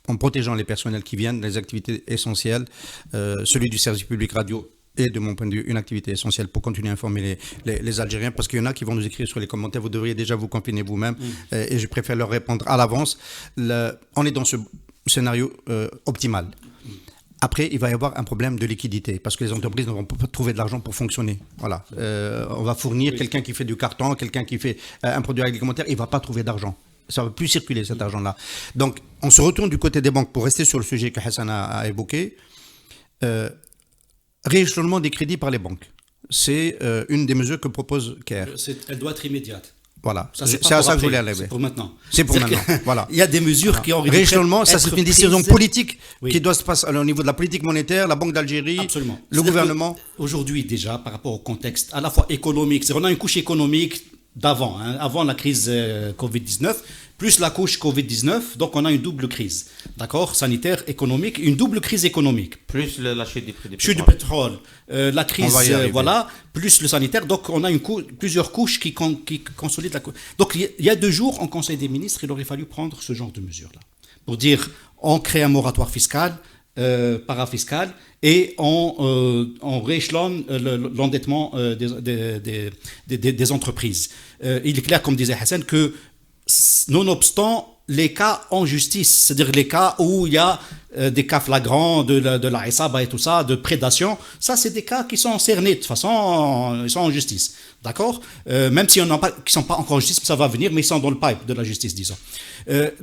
Speaker 2: en protégeant les personnels qui viennent, les activités essentielles. Celui du service public radio est, de mon point de vue, une activité essentielle pour continuer à informer les Algériens, parce qu'il y en a qui vont nous écrire sur les commentaires, vous devriez déjà vous confiner vous-même, et je préfère leur répondre à l'avance. On est dans ce scénario optimal. Après, il va y avoir un problème de liquidité parce que les entreprises ne vont pas trouver de l'argent pour fonctionner. Voilà. On va fournir quelqu'un qui fait du carton, quelqu'un qui fait un produit agroalimentaire, il ne va pas trouver d'argent. Ça ne va plus circuler cet argent-là. Donc, on se retourne du côté des banques pour rester sur le sujet que Hassan a évoqué. Rééchelonnement des crédits par les banques. C'est une des mesures que propose CARE.
Speaker 4: Elle doit être immédiate.
Speaker 2: Voilà, c'est à ça que je voulais aller.
Speaker 4: C'est pour maintenant.
Speaker 2: C'est pour maintenant, voilà.
Speaker 4: Il y a des mesures qui ont...
Speaker 2: Rééchelonnement, ça c'est une décision politique qui doit se passer au niveau de la politique monétaire, la Banque d'Algérie,
Speaker 4: absolument.
Speaker 2: Le gouvernement.
Speaker 4: Aujourd'hui déjà, par rapport au contexte à la fois économique, on a une couche économique d'avant, avant la crise Covid-19, plus la couche Covid-19, donc on a une double crise, d'accord, sanitaire, économique, une double crise économique.
Speaker 3: Plus la chute du prix
Speaker 4: du pétrole, la crise, voilà, plus le sanitaire, donc on a plusieurs couches qui consolident la couche. Donc il y a 2 jours, en Conseil des ministres, il aurait fallu prendre ce genre de mesures-là, pour dire, on crée un moratoire fiscal, parafiscal, et on rééchelonne l'endettement des entreprises. Il est clair, comme disait Hassan, que nonobstant les cas en justice, c'est-à-dire les cas où il y a des cas flagrants de la Isaba et tout ça, de prédation. Ça, c'est des cas qui sont cernés. De toute façon, ils sont en justice. D'accord? Même si qui ne sont pas encore en justice, ça va venir, mais ils sont dans le pipe de la justice, disons.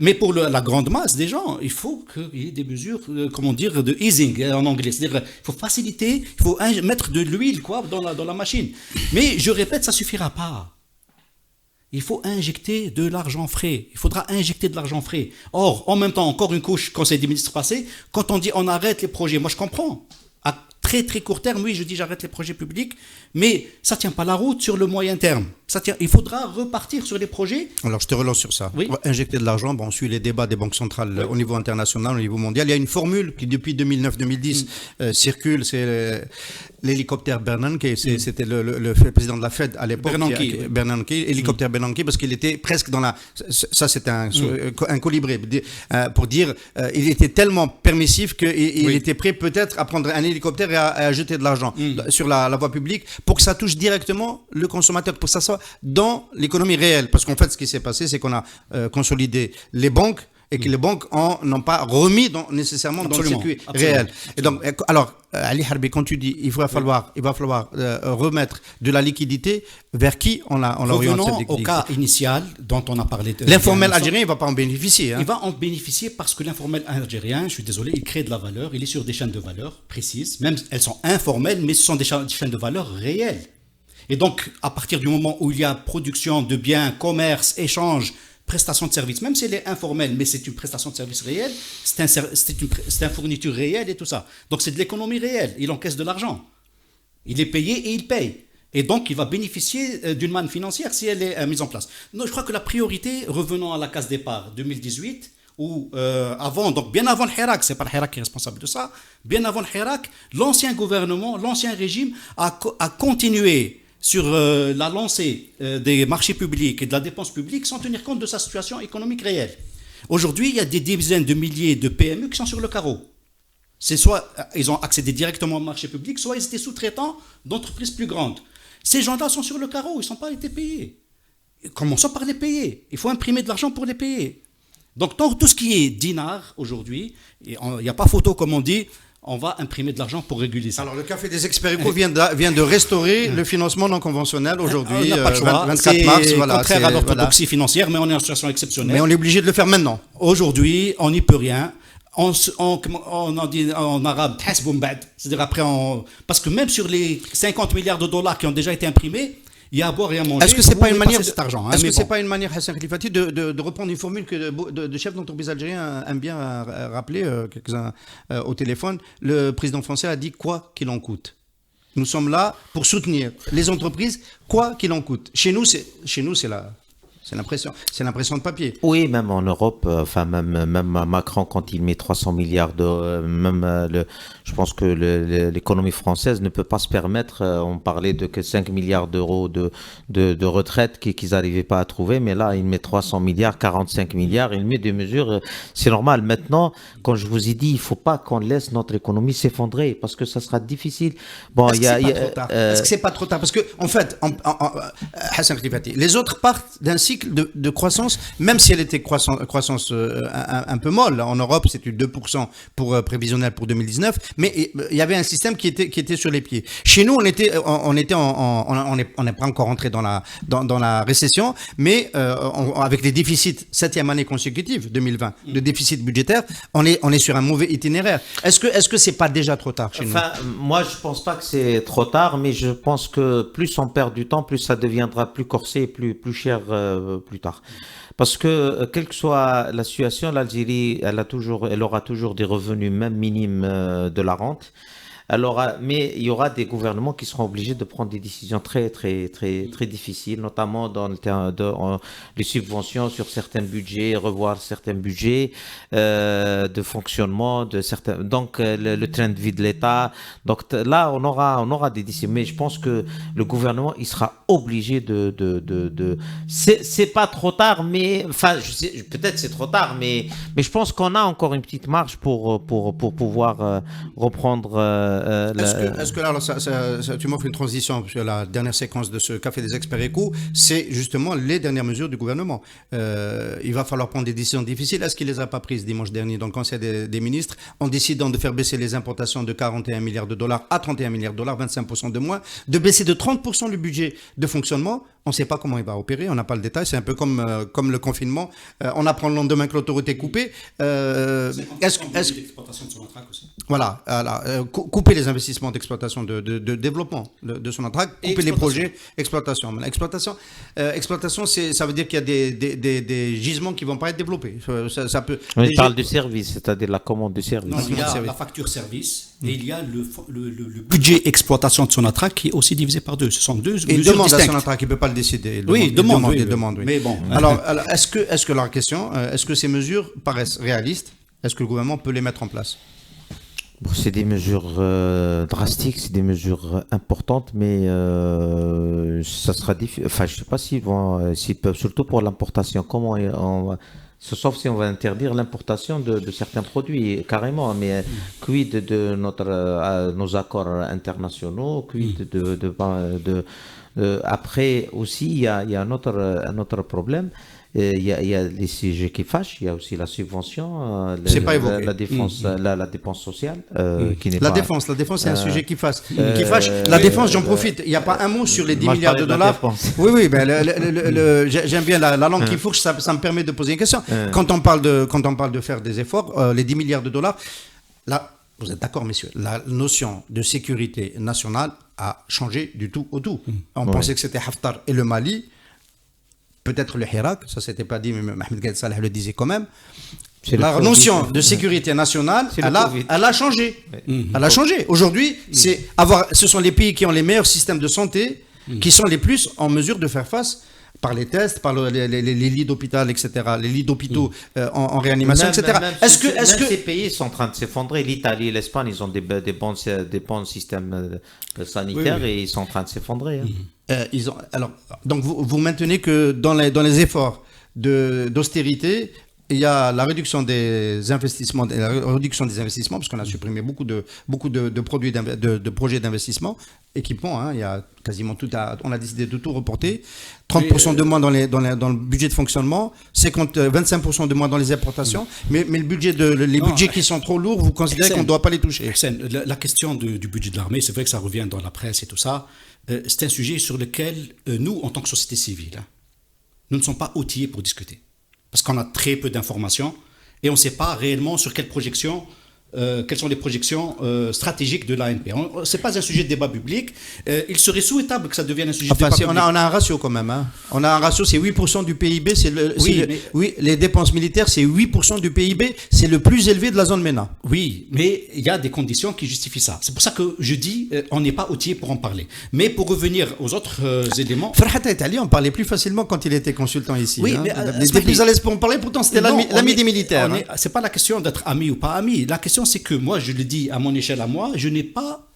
Speaker 4: Mais pour la grande masse des gens, il faut qu'il y ait des mesures, comment dire, de easing en anglais. C'est-à-dire, il faut faciliter, il faut mettre de l'huile dans la machine. Mais je répète, ça ne suffira pas. Il faut injecter de l'argent frais. Il faudra injecter de l'argent frais. Or, en même temps, encore une couche, Conseil des ministres passé, quand on dit on arrête les projets, moi je comprends. À très très court terme, oui, je dis j'arrête les projets publics, mais ça ne tient pas la route sur le moyen terme. Il faudra repartir sur les projets.
Speaker 2: Alors, je te relance sur ça.
Speaker 4: Oui.
Speaker 2: Injecter de l'argent, on suit les débats des banques centrales au niveau international, au niveau mondial. Il y a une formule qui, depuis 2009-2010, circule, c'est l'hélicoptère Bernanke, c'était le président de la Fed à l'époque. Bernanke, hélicoptère Bernanke, parce qu'il était presque dans la... Ça, c'est un colibri, pour dire, il était tellement permissif qu'il était prêt peut-être à prendre un hélicoptère et à jeter de l'argent sur la voie publique pour que ça touche directement le consommateur, pour que ça soit dans l'économie réelle. Parce qu'en fait, ce qui s'est passé, c'est qu'on a consolidé les banques et que les banques n'ont pas remis nécessairement dans le circuit réel. Et donc, alors, Ali Harbi, quand tu dis il va falloir remettre de la liquidité, vers qui on oriente cette liquidité?
Speaker 4: Au cas initial dont on a parlé.
Speaker 2: L'informel algérien, il ne va pas en bénéficier.
Speaker 4: Il va en bénéficier parce que l'informel algérien, je suis désolé, il crée de la valeur, il est sur des chaînes de valeur précises, même elles sont informelles, mais ce sont des chaînes de valeur réelles. Et donc, à partir du moment où il y a production de biens, commerce, échange, prestation de service, même si elle est informelle, mais c'est une prestation de service réelle, c'est une fourniture réelle et tout ça. Donc c'est de l'économie réelle, il encaisse de l'argent. Il est payé et il paye. Et donc il va bénéficier d'une manne financière si elle est mise en place. Non, je crois que la priorité, revenons à la case départ 2018, où donc bien avant le Hirak, c'est pas le Hirak qui est responsable de ça, bien avant le Hirak, l'ancien gouvernement, l'ancien régime a continué sur la lancée des marchés publics et de la dépense publique sans tenir compte de sa situation économique réelle. Aujourd'hui, il y a des dizaines de milliers de PME qui sont sur le carreau. C'est soit ils ont accédé directement au marché public, soit ils étaient sous-traitants d'entreprises plus grandes. Ces gens-là sont sur le carreau, ils n'ont pas été payés. Commençons par les payer. Il faut imprimer de l'argent pour les payer. Donc tout ce qui est dinar aujourd'hui, il n'y a pas photo comme on dit, on va imprimer de l'argent pour réguler ça.
Speaker 2: Alors, le Café des Experts vient de restaurer le financement non conventionnel aujourd'hui,
Speaker 4: on n'a pas le choix.
Speaker 2: 24 mars.
Speaker 4: C'est contraire à l'orthodoxie financière, mais on est en situation exceptionnelle.
Speaker 2: Mais on est obligé de le faire maintenant.
Speaker 4: Aujourd'hui, on n'y peut rien. On en dit en arabe, c'est-à-dire après, parce que même sur les 50 milliards de dollars qui ont déjà été imprimés, il y a à boire et à manger.
Speaker 2: Est-ce que c'est pas une manière
Speaker 4: cet argent,
Speaker 2: est-ce que c'est pas une manière, Hassan Khelifati, de reprendre une formule que de chefs d'entreprise algériens aiment bien rappeler, quelques-uns au téléphone? Le président français a dit quoi qu'il en coûte. Nous sommes là pour soutenir les entreprises, quoi qu'il en coûte. Chez nous, c'est l'impression de papier.
Speaker 3: Oui, même en Europe, même Macron, quand il met 300 milliards je pense que l'économie française ne peut pas se permettre, on parlait de que 5 milliards d'euros de retraite qu'ils n'arrivaient pas à trouver, mais là, il met 300 milliards, 45 milliards, il met des mesures, c'est normal. Maintenant, quand je vous ai dit, il ne faut pas qu'on laisse notre économie s'effondrer, parce que ça sera difficile. Bon,
Speaker 2: Est-ce que c'est pas trop tard? Parce que, en fait, Hassan Khelifati, les autres partent d'un cycle de croissance, même si elle était croissance un peu molle. En Europe, c'était 2% prévisionnel pour 2019, mais il y avait un système qui était sur les pieds. Chez nous, on n'est pas encore rentré dans la récession, mais avec les déficits, 7e année consécutive, 2020, de déficit budgétaire, on est sur un mauvais itinéraire. Est-ce que c'est pas déjà trop tard chez nous?
Speaker 3: Moi, je pense pas que c'est trop tard, mais je pense que plus on perd du temps, plus ça deviendra plus corsé et plus cher plus tard. Parce que, quelle que soit la situation, l'Algérie, elle aura toujours des revenus, même minimes, de la rente. Alors, mais il y aura des gouvernements qui seront obligés de prendre des décisions très difficiles, notamment dans les subventions sur certains budgets, revoir certains budgets de fonctionnement de certains. Donc, le train de vie de l'État. Donc là, on aura des décisions. Mais je pense que le gouvernement, il sera obligé c'est pas trop tard, mais enfin, peut-être c'est trop tard, mais je pense qu'on a encore une petite marge pour pouvoir reprendre
Speaker 2: Est-ce que là, alors, tu m'offres une transition, parce que la dernière séquence de ce Café des experts éco, c'est justement les dernières mesures du gouvernement. Il va falloir prendre des décisions difficiles. Est-ce qu'il les a pas prises dimanche dernier dans le Conseil des ministres, en décidant de faire baisser les importations de 41 milliards de dollars à 31 milliards de dollars, 25% de moins, de baisser de 30% le budget de fonctionnement? On ne sait pas comment il va opérer, on n'a pas le détail. C'est un peu comme le confinement. On apprend le lendemain que l'autoroute est coupée. Voilà, couper les investissements d'exploitation, de développement de Sonatrach, couper les projets exploitation. Exploitation, ça veut dire qu'il y a des gisements qui ne vont pas être développés. Ça peut.
Speaker 3: On parle du service, c'est-à-dire la commande du service.
Speaker 4: Non, il y a la facture service et il y a le budget exploitation de Sonatrach qui est aussi divisé par deux. Ce sont deux mesures distinctes.
Speaker 2: Demande à Sonatrach, il ne peut pas le décider.
Speaker 4: Demande.
Speaker 2: Oui. Mais bon. Alors, est-ce que la question, est-ce que ces mesures paraissent réalistes? Est-ce que le gouvernement peut les mettre en place?
Speaker 3: C'est des mesures drastiques, c'est des mesures importantes, mais ça sera difficile. Enfin, je ne sais pas s'ils peuvent, surtout pour l'importation. Sauf si on va interdire l'importation de certains produits, carrément. Mais quid de nos accords internationaux, quid après aussi, il y a un autre problème. Il y a les sujets qui fâchent, il y a aussi la subvention, la dépense sociale, qui n'est
Speaker 2: la
Speaker 3: pas...
Speaker 2: défense, c'est un sujet qui fâche. La défense, j'en profite. Il n'y a pas un mot sur les 10 milliards de dollars. Oui, j'aime bien la langue qui fourche, ça me permet de poser une question. Quand on parle de faire des efforts, les 10 milliards de dollars, là, vous êtes d'accord, messieurs, la notion de sécurité nationale a changé du tout au tout. On pensait que c'était Haftar et le Mali. Peut-être le Hirak, ça s'était pas dit, mais Mohamed Gaïd Salah le disait quand même. La notion de sécurité nationale, elle a changé. Elle a changé. Aujourd'hui, ce sont les pays qui ont les meilleurs systèmes de santé qui sont les plus en mesure de faire face par les tests, par les lits d'hôpital, etc., les lits d'hôpitaux en réanimation, etc.
Speaker 3: Est-ce que ces pays sont en train de s'effondrer? L'Italie, l'Espagne, ils ont des bons systèmes sanitaires et ils sont en train de s'effondrer.
Speaker 2: Donc vous maintenez que dans les efforts d'austérité, il y a la réduction des investissements, parce qu'on a supprimé beaucoup de produits, de projets d'investissement, équipements, il y a quasiment on a décidé de tout reporter, 30% de moins dans le budget de fonctionnement, 25% de moins dans les importations, mais les budgets qui sont trop lourds, vous considérez qu'on ne doit pas les toucher?
Speaker 4: La question du budget de l'armée, c'est vrai que ça revient dans la presse et tout ça, c'est un sujet sur lequel nous, en tant que société civile, nous ne sommes pas outillés pour discuter. Parce qu'on a très peu d'informations et on ne sait pas réellement sur quelles sont les projections stratégiques de l'ANP. Ce n'est pas un sujet de débat public. Il serait souhaitable que ça devienne un sujet de débat public.
Speaker 2: On a un ratio quand même. On a un ratio, c'est 8% du PIB. Les dépenses militaires, c'est 8% du PIB. C'est le plus élevé de la zone MENA.
Speaker 4: Oui, mais il y a des conditions qui justifient ça. C'est pour ça que je dis on n'est pas outillé pour en parler. Mais pour revenir aux autres éléments...
Speaker 2: Farhat Itali, on parlait plus facilement quand il était consultant ici.
Speaker 4: Oui, mais...
Speaker 2: Il était plus à l'aise pour en parler, pourtant c'était l'ami des militaires.
Speaker 4: C'est pas la question d'être ami ou pas ami. La question, c'est que moi, je le dis à mon échelle à moi, je n'ai pas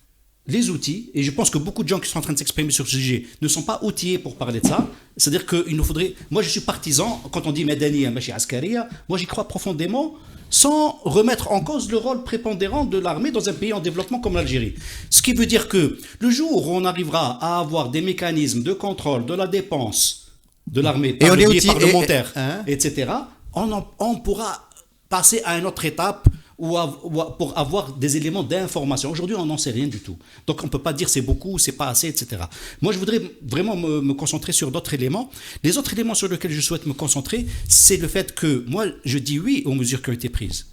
Speaker 4: les outils, et je pense que beaucoup de gens qui sont en train de s'exprimer sur ce sujet ne sont pas outillés pour parler de ça. C'est-à-dire qu'il nous faudrait... Moi, je suis partisan, quand on dit Medani, Machi Askaria, moi, j'y crois profondément, sans remettre en cause le rôle prépondérant de l'armée dans un pays en développement comme l'Algérie. Ce qui veut dire que le jour où on arrivera à avoir des mécanismes de contrôle de la dépense de l'armée par le biais parlementaire, etc., on pourra passer à une autre étape pour avoir des éléments d'information. Aujourd'hui, on n'en sait rien du tout. Donc, on ne peut pas dire c'est beaucoup, c'est pas assez, etc. Moi, je voudrais vraiment me concentrer sur d'autres éléments. Les autres éléments sur lesquels je souhaite me concentrer, c'est le fait que moi, je dis oui aux mesures qui ont été prises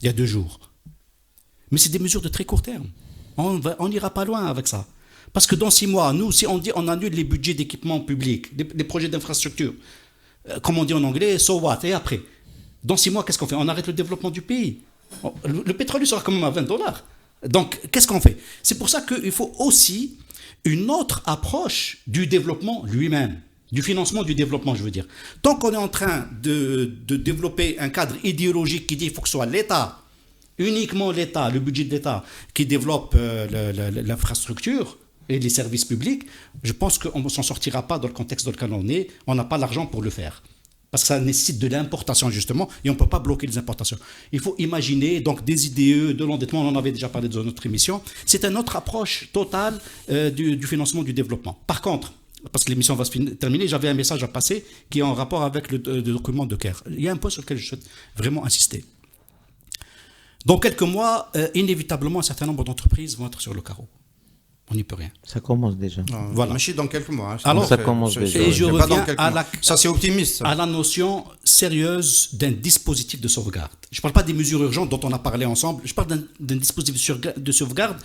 Speaker 4: il y a 2 jours. Mais c'est des mesures de très court terme. On n'ira pas loin avec ça. Parce que dans 6 mois, nous, si on dit on annule les budgets d'équipement public, les projets d'infrastructure, comme on dit en anglais, so what? Et après, dans 6 mois, qu'est-ce qu'on fait? On arrête le développement du pays. Le pétrole sera quand même à $20. Donc, qu'est-ce qu'on fait? C'est pour ça qu'il faut aussi une autre approche du développement lui-même, du financement du développement, je veux dire. Tant qu'on est en train de développer un cadre idéologique qui dit qu'il faut que ce soit l'État, uniquement l'État, le budget de l'État, qui développe l'infrastructure et les services publics, je pense qu'on ne s'en sortira pas dans le contexte dans lequel on est. On n'a pas l'argent pour le faire. Parce que ça nécessite de l'importation, justement, et on ne peut pas bloquer les importations. Il faut imaginer donc des IDE, de l'endettement, on en avait déjà parlé dans notre émission. C'est une autre approche totale du financement du développement. Par contre, parce que l'émission va se terminer, j'avais un message à passer qui est en rapport avec le document de Caire. Il y a un point sur lequel je souhaite vraiment insister. Dans quelques mois, inévitablement, un certain nombre d'entreprises vont être sur le carreau. On n'y peut rien.
Speaker 3: Ça commence déjà.
Speaker 2: Voilà. Mais je suis dans quelques mois. Hein.
Speaker 3: Alors, ça commence déjà.
Speaker 4: Et je reviens
Speaker 2: ça, c'est optimiste. Ça.
Speaker 4: À la notion sérieuse d'un dispositif de sauvegarde. Je ne parle pas des mesures urgentes dont on a parlé ensemble. Je parle d'un dispositif de sauvegarde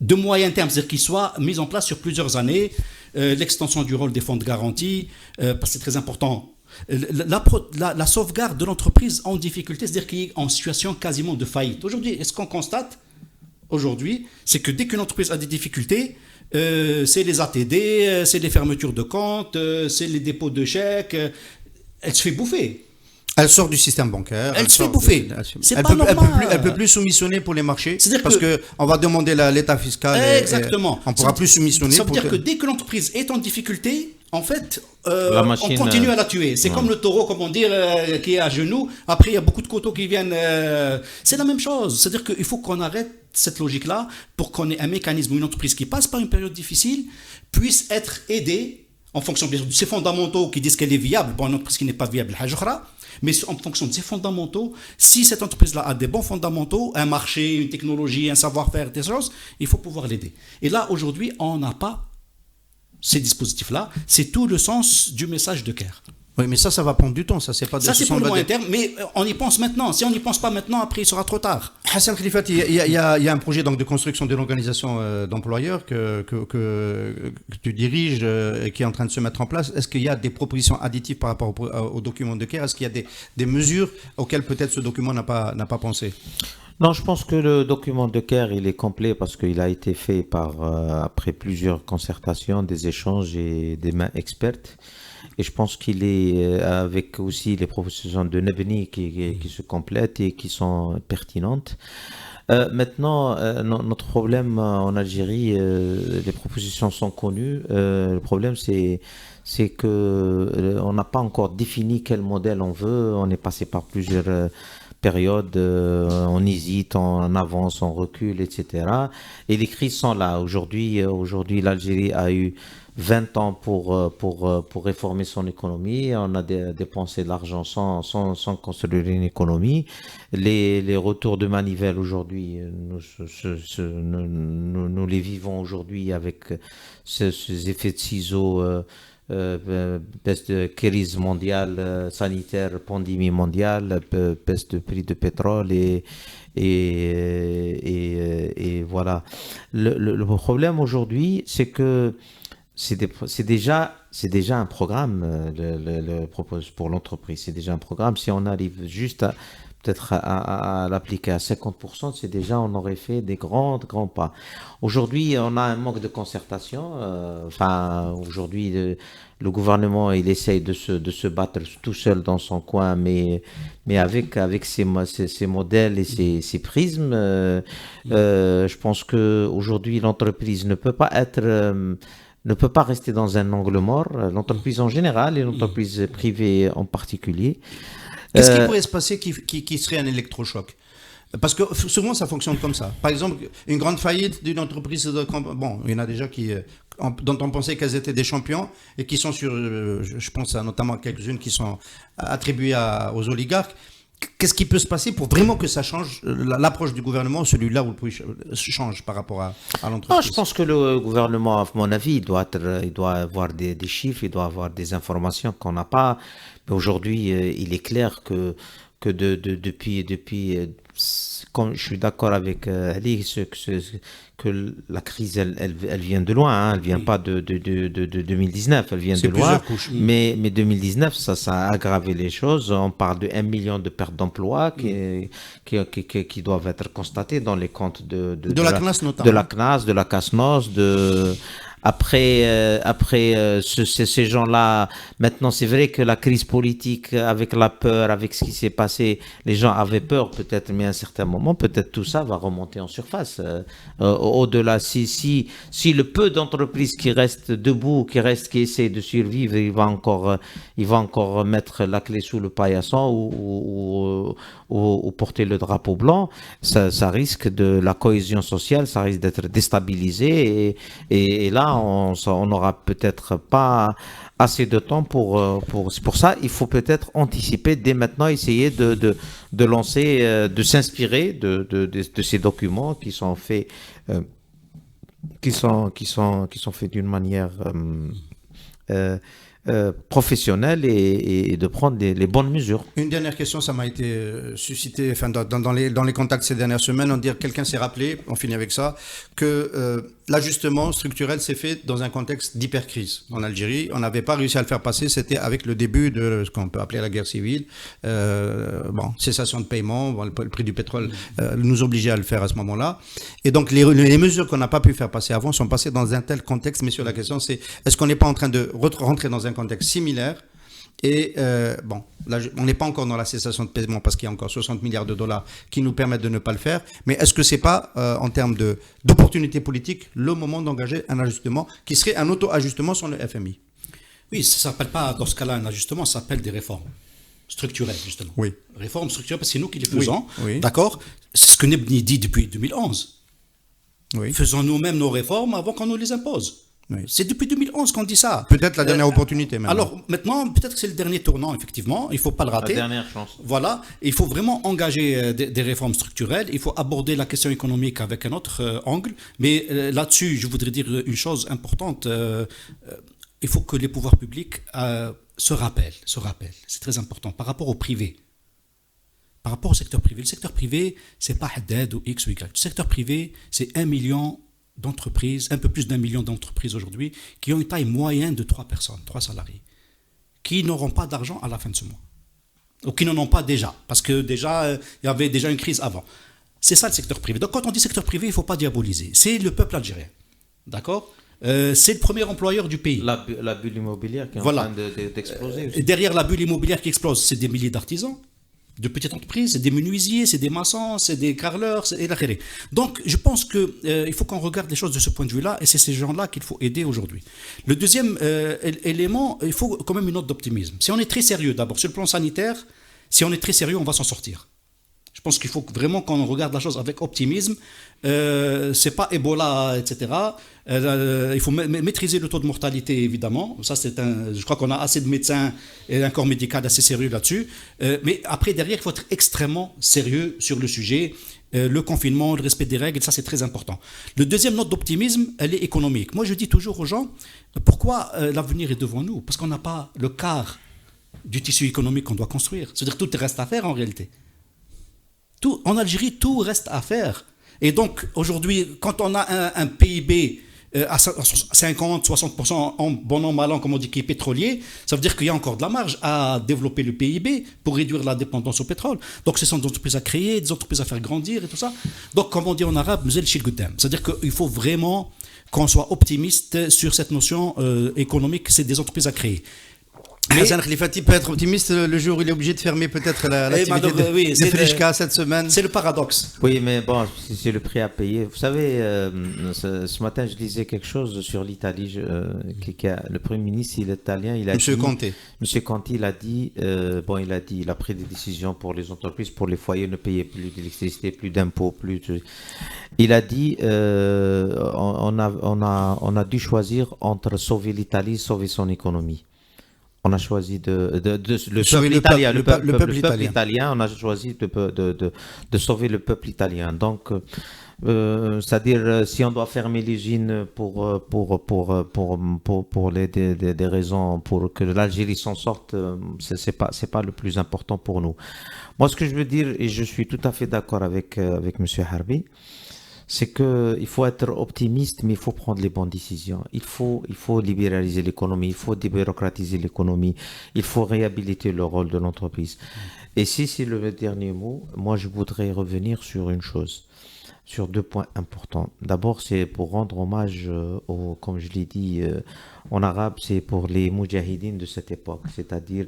Speaker 4: de moyen terme, c'est-à-dire qu'il soit mis en place sur plusieurs années. L'extension du rôle des fonds de garantie, parce que c'est très important. La sauvegarde de l'entreprise en difficulté, c'est-à-dire qui est en situation quasiment de faillite. Aujourd'hui, est-ce qu'on constate aujourd'hui, c'est que dès qu'une entreprise a des difficultés, c'est les ATD, c'est les fermetures de comptes, c'est les dépôts de chèques, elle se fait bouffer.
Speaker 2: Elle sort du système bancaire.
Speaker 4: Elle se fait bouffer.
Speaker 2: Elle peut plus soumissionner pour les marchés. Parce qu'on va demander l'état fiscal.
Speaker 4: Exactement.
Speaker 2: On ne pourra plus soumissionner.
Speaker 4: Ça veut dire que dès que l'entreprise est en difficulté, en fait, on continue à la tuer. C'est comme le taureau, comme on dit, qui est à genoux. Après, il y a beaucoup de coteaux qui viennent. C'est la même chose. C'est-à-dire qu'il faut qu'on arrête cette logique-là pour qu'on ait un mécanisme où une entreprise qui passe par une période difficile puisse être aidée en fonction de ses fondamentaux qui disent qu'elle est viable pour une entreprise qui n'est pas viable, mais en fonction de ses fondamentaux. Si cette entreprise-là a des bons fondamentaux, un marché, une technologie, un savoir-faire, des choses, il faut pouvoir l'aider. Et là, aujourd'hui, on n'a pas ces dispositifs-là. C'est tout le sens du message de Caire.
Speaker 2: Oui, mais ça va prendre du temps. Ça, c'est
Speaker 4: pour le moyen terme, mais on y pense maintenant. Si on n'y pense pas maintenant, après, il sera trop tard.
Speaker 2: Hassan Khalifati, il y a un projet donc, de construction de l'organisation d'employeurs que tu diriges et qui est en train de se mettre en place. Est-ce qu'il y a des propositions additives par rapport au document de Caire? Est-ce qu'il y a des mesures auxquelles peut-être ce document n'a pas pensé?
Speaker 3: Non, je pense que le document de Caire, il est complet parce qu'il a été fait après plusieurs concertations, des échanges et des mains expertes. Et je pense qu'il est avec aussi les propositions de Nebni qui se complètent et qui sont pertinentes. Maintenant, notre problème en Algérie, les propositions sont connues. Le problème, c'est que on n'a pas encore défini quel modèle on veut. On est passé par plusieurs périodes, on hésite, on avance, on recule, etc. Et les crises sont là. Aujourd'hui, l'Algérie a eu 20 ans pour réformer son économie. On a dépensé de l'argent sans construire une économie. Les retours de manivelle aujourd'hui, nous les vivons aujourd'hui avec ces effets de ciseaux, baisse de crise mondiale, sanitaire, pandémie mondiale, baisse de prix de pétrole et voilà. Le problème aujourd'hui, c'est que c'est déjà un programme propose pour l'entreprise. C'est déjà un programme. Si on arrive juste à l'appliquer à 50%, c'est déjà, on aurait fait des grands pas. Aujourd'hui, on a un manque de concertation. Aujourd'hui, le gouvernement, il essaye de se battre tout seul dans son coin, mais avec ses modèles et ses prismes. Je pense que aujourd'hui, l'entreprise ne peut pas rester dans un angle mort, l'entreprise en général et l'entreprise privée en particulier.
Speaker 2: Qu'est-ce qui pourrait se passer qui serait un électrochoc? Parce que souvent, ça fonctionne comme ça. Par exemple, une grande faillite d'une entreprise, il y en a déjà dont on pensait qu'elles étaient des champions et qui sont je pense notamment à quelques-unes qui sont attribuées aux oligarques. Qu'est-ce qui peut se passer pour vraiment que ça change l'approche du gouvernement, celui-là où le pays change par rapport à l'entreprise?
Speaker 3: Je pense que le gouvernement, à mon avis, il doit avoir des chiffres, il doit avoir des informations qu'on n'a pas. Mais aujourd'hui, il est clair que depuis, comme je suis d'accord avec Ali, que la crise, elle vient de loin, hein, elle vient pas de 2019, elle vient de loin. Mais 2019, ça a aggravé les choses. On parle de 1 million de pertes d'emplois qui doivent être constatées dans les comptes de
Speaker 2: la CNAS notamment.
Speaker 3: De la CNAS, de la CASNOS, Ces gens-là, maintenant, c'est vrai que la crise politique, avec la peur, avec ce qui s'est passé, les gens avaient peur peut-être, mais à un certain moment, peut-être tout ça va remonter en surface. Au-delà, si le peu d'entreprises qui restent debout, qui essaient de survivre, il va encore mettre la clé sous le paillasson ou porter le drapeau blanc, ça risque la cohésion sociale, ça risque d'être déstabilisé et là, on n'aura peut-être pas assez de temps c'est pour ça, il faut peut-être anticiper dès maintenant, essayer de lancer, de s'inspirer de ces documents qui sont faits, d'une manière professionnelle et de prendre les bonnes mesures.
Speaker 2: Une dernière question, ça m'a été suscité dans les contacts ces dernières semaines. Quelqu'un s'est rappelé, on finit avec ça, que l'ajustement structurel s'est fait dans un contexte d'hypercrise. En Algérie, on n'avait pas réussi à le faire passer, c'était avec le début de ce qu'on peut appeler la guerre civile. Cessation de paiement, le prix du pétrole nous obligeait à le faire à ce moment-là. Et donc les mesures qu'on n'a pas pu faire passer avant sont passées dans un tel contexte. Mais sur la question, c'est est-ce qu'on n'est pas en train de rentrer dans un contexte similaire? Et là, on n'est pas encore dans la cessation de paiement parce qu'il y a encore 60 milliards de dollars qui nous permettent de ne pas le faire. Mais est-ce que c'est pas, en termes d'opportunité politique, le moment d'engager un ajustement qui serait un auto-ajustement sur le FMI?
Speaker 4: Oui, ça ne s'appelle pas dans ce cas-là un ajustement, ça s'appelle des réformes structurelles, justement.
Speaker 2: Oui.
Speaker 4: Réformes structurelles, parce que c'est nous qui les faisons.
Speaker 2: Oui.
Speaker 4: D'accord? C'est ce que Nebni dit depuis 2011.
Speaker 2: Oui.
Speaker 4: Faisons nous-mêmes nos réformes avant qu'on nous les impose.
Speaker 2: Oui.
Speaker 4: C'est depuis 2011 qu'on dit ça.
Speaker 2: Peut-être la dernière opportunité maintenant.
Speaker 4: Alors maintenant, peut-être que c'est le dernier tournant, effectivement. Il ne faut pas le rater.
Speaker 3: La dernière chance.
Speaker 4: Voilà. Il faut vraiment engager des réformes structurelles. Il faut aborder la question économique avec un autre angle. Mais là-dessus, je voudrais dire une chose importante. Il faut que les pouvoirs publics se rappellent. C'est très important. Par rapport au privé. Par rapport au secteur privé. Le secteur privé, ce n'est pas Haddad ou X ou Y. Le secteur privé, c'est 1 million d'entreprises, un peu plus d'1 million d'entreprises aujourd'hui, qui ont une taille moyenne de 3 salariés, qui n'auront pas d'argent à la fin de ce mois, ou qui n'en ont pas déjà, parce que déjà, il y avait déjà une crise avant. C'est ça le secteur privé. Donc quand on dit secteur privé, il ne faut pas diaboliser. C'est le peuple algérien, d'accord? C'est le premier employeur du pays.
Speaker 3: La bulle immobilière qui est en train d'exploser.
Speaker 4: Et derrière la bulle immobilière qui explose, c'est des milliers d'artisans, de petites entreprises, c'est des menuisiers, c'est des maçons, c'est des carreleurs, et la khéré. Donc, je pense qu'il faut qu'on regarde les choses de ce point de vue-là, et c'est ces gens-là qu'il faut aider aujourd'hui. Le deuxième élément, il faut quand même une note d'optimisme. Si on est très sérieux, d'abord, sur le plan sanitaire, si on est très sérieux, on va s'en sortir. Je pense qu'il faut vraiment qu'on regarde la chose avec optimisme. C'est pas Ebola, etc. Il faut maîtriser le taux de mortalité, évidemment. Ça, je crois qu'on a assez de médecins et un corps médical assez sérieux là-dessus. Mais après, derrière, il faut être extrêmement sérieux sur le sujet. Le confinement, le respect des règles, ça c'est très important. Le deuxième note d'optimisme, elle est économique. Moi, je dis toujours aux gens, pourquoi l'avenir est devant nous? Parce qu'on n'a pas le quart du tissu économique qu'on doit construire. C'est-à-dire que tout reste à faire en réalité. En Algérie, tout reste à faire. Et donc, aujourd'hui, quand on a un PIB à 50-60% en bon an, mal an, comme on dit, qui est pétrolier, ça veut dire qu'il y a encore de la marge à développer le PIB pour réduire la dépendance au pétrole. Donc, ce sont des entreprises à créer, des entreprises à faire grandir et tout ça. Donc, comme on dit en arabe, c'est-à-dire qu'il faut vraiment qu'on soit optimiste sur cette notion économique, c'est des entreprises à créer.
Speaker 2: Mais Hassan Khelifati peut être optimiste le jour où il est obligé de fermer peut-être l'activité de Frischka cette semaine.
Speaker 4: C'est le paradoxe.
Speaker 3: Oui, mais bon, c'est le prix à payer. Vous savez, ce matin, je lisais quelque chose sur l'Italie. Le Premier ministre italien, il a dit... Monsieur Conte, il a dit, il a pris des décisions pour les entreprises, pour les foyers, ne payer plus d'électricité, plus d'impôts, plus... Il a dit, on a dû choisir entre sauver l'Italie, sauver son économie. On a choisi le peuple italien. On a choisi de sauver le peuple italien. Donc, c'est-à-dire, si on doit fermer l'usine pour des raisons pour que l'Algérie s'en sorte, c'est pas le plus important pour nous. Moi, ce que je veux dire, et je suis tout à fait d'accord avec Monsieur Harbi, c'est qu'il faut être optimiste, mais il faut prendre les bonnes décisions. Il faut libéraliser l'économie, il faut débureaucratiser l'économie, il faut réhabiliter le rôle de l'entreprise. Et si c'est le dernier mot, moi je voudrais revenir sur une chose. sur deux points importants. D'abord, c'est pour rendre hommage, comme je l'ai dit en arabe, c'est pour les moudjahidines de cette époque, c'est-à-dire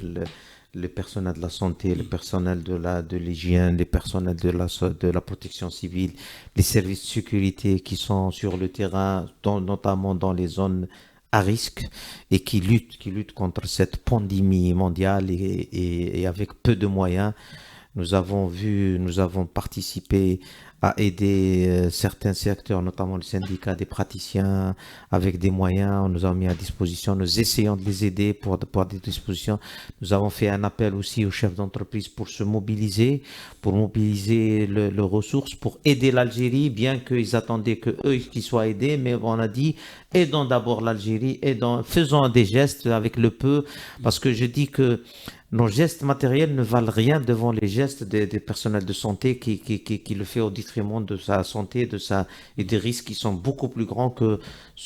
Speaker 3: le personnel de la santé, le personnel de l'hygiène, les personnels de la protection civile, les services de sécurité qui sont sur le terrain, notamment dans les zones à risque, et qui luttent contre cette pandémie mondiale et avec peu de moyens. Nous avons participé à aider certains secteurs, notamment le syndicat des praticiens, avec des moyens. On nous a mis à disposition. Nous essayons de les aider pour des dispositions. Nous avons fait un appel aussi aux chefs d'entreprise pour se mobiliser, pour mobiliser leurs ressources, pour aider l'Algérie, bien qu'ils attendaient que eux qu'ils soient aidés. Mais on a dit, aidons d'abord l'Algérie, faisons des gestes avec le peu, parce que je dis que nos gestes matériels ne valent rien devant les gestes des personnels de santé qui le fait au détriment de sa santé, et des risques qui sont beaucoup plus grands que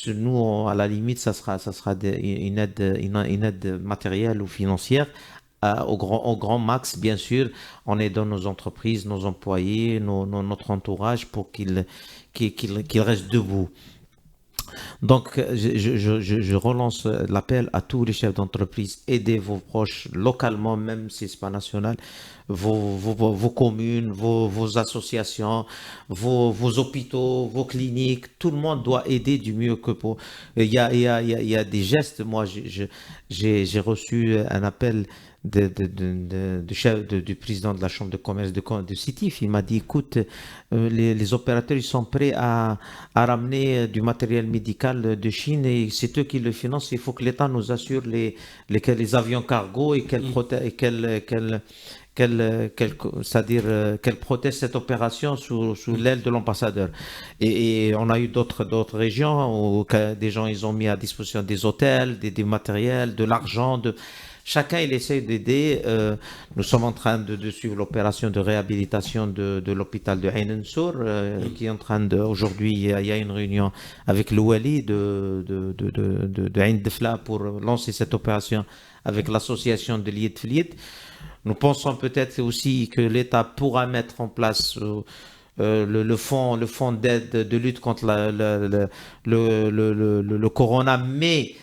Speaker 3: nous, à la limite, ça sera une aide matérielle ou financière. Au grand max, bien sûr, on aide dans nos entreprises, nos employés, notre entourage pour qu'ils restent debout. Donc, je relance l'appel à tous les chefs d'entreprise. Aidez vos proches localement, même si ce n'est pas national, vos communes, vos associations, vos hôpitaux, vos cliniques. Tout le monde doit aider du mieux que pour. Il y a des gestes. Moi, j'ai reçu un appel du président de la chambre de commerce de Sétif. Il m'a dit, écoute, les opérateurs, ils sont prêts à ramener du matériel médical de Chine, et c'est eux qui le financent. Il faut que l'État nous assure les avions cargo, et qu'elle protège cette opération sous l'aile de l'ambassadeur. Et on a eu d'autres régions où des gens, ils ont mis à disposition des hôtels, des matériels, de l'argent, chacun, il essaie d'aider. Nous sommes en train de suivre l'opération de réhabilitation de l'hôpital de Ain Nsour, qui est en train aujourd'hui, il y a une réunion avec le Wali de Ain Defla pour lancer cette opération avec l'association de Lied Flied. Nous pensons peut-être aussi que l'État pourra mettre en place le fonds d'aide de lutte contre le corona, mais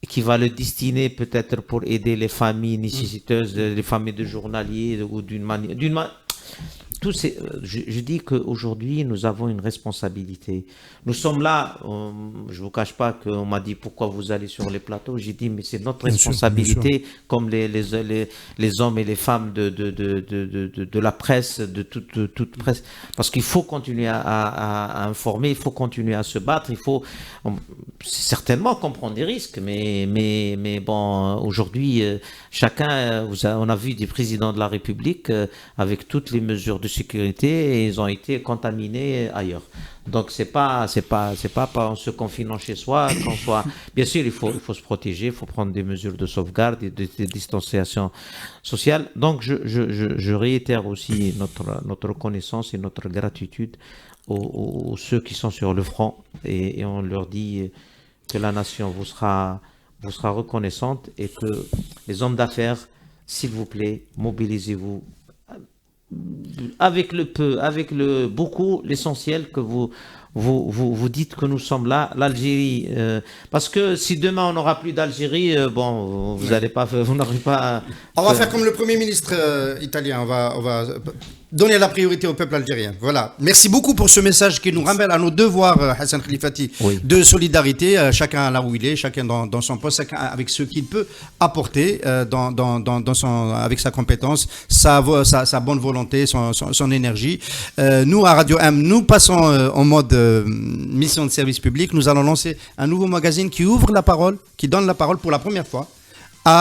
Speaker 3: qui va le destiner peut-être pour aider les familles nécessiteuses, les familles de journaliers, ou d'une manière. Je dis qu'aujourd'hui, nous avons une responsabilité. Nous sommes là, je ne vous cache pas qu'on m'a dit pourquoi vous allez sur les plateaux. J'ai dit, mais c'est notre responsabilité, comme les hommes et les femmes de la presse, de toute presse. Parce qu'il faut continuer à informer, il faut continuer à se battre, certainement qu'on prend des risques, mais bon, aujourd'hui, on a vu des présidents de la République avec toutes les mesures de sécurité, et ils ont été contaminés ailleurs. Donc c'est pas en se confinant chez soi qu'on soit. Bien sûr, il faut se protéger, il faut prendre des mesures de sauvegarde et de distanciation sociale. Donc je réitère aussi notre reconnaissance et notre gratitude aux ceux qui sont sur le front, et on leur dit que la nation vous sera reconnaissante, et que les hommes d'affaires, s'il vous plaît, mobilisez-vous avec le peu, avec le beaucoup, l'essentiel, que vous dites que nous sommes là, l'Algérie, parce que si demain on n'aura plus d'Algérie, vous n'aurez pas.
Speaker 2: On va faire comme le Premier ministre italien, on va donner la priorité au peuple algérien. Voilà. Merci beaucoup pour ce message qui nous ramène à nos devoirs, Hassan Khalifati, de solidarité, chacun là où il est, chacun dans son poste, chacun avec ce qu'il peut apporter avec sa compétence, sa bonne volonté, son énergie. Nous, à Radio M, nous passons en mode mission de service public. Nous allons lancer un nouveau magazine qui ouvre la parole, qui donne la parole pour la première fois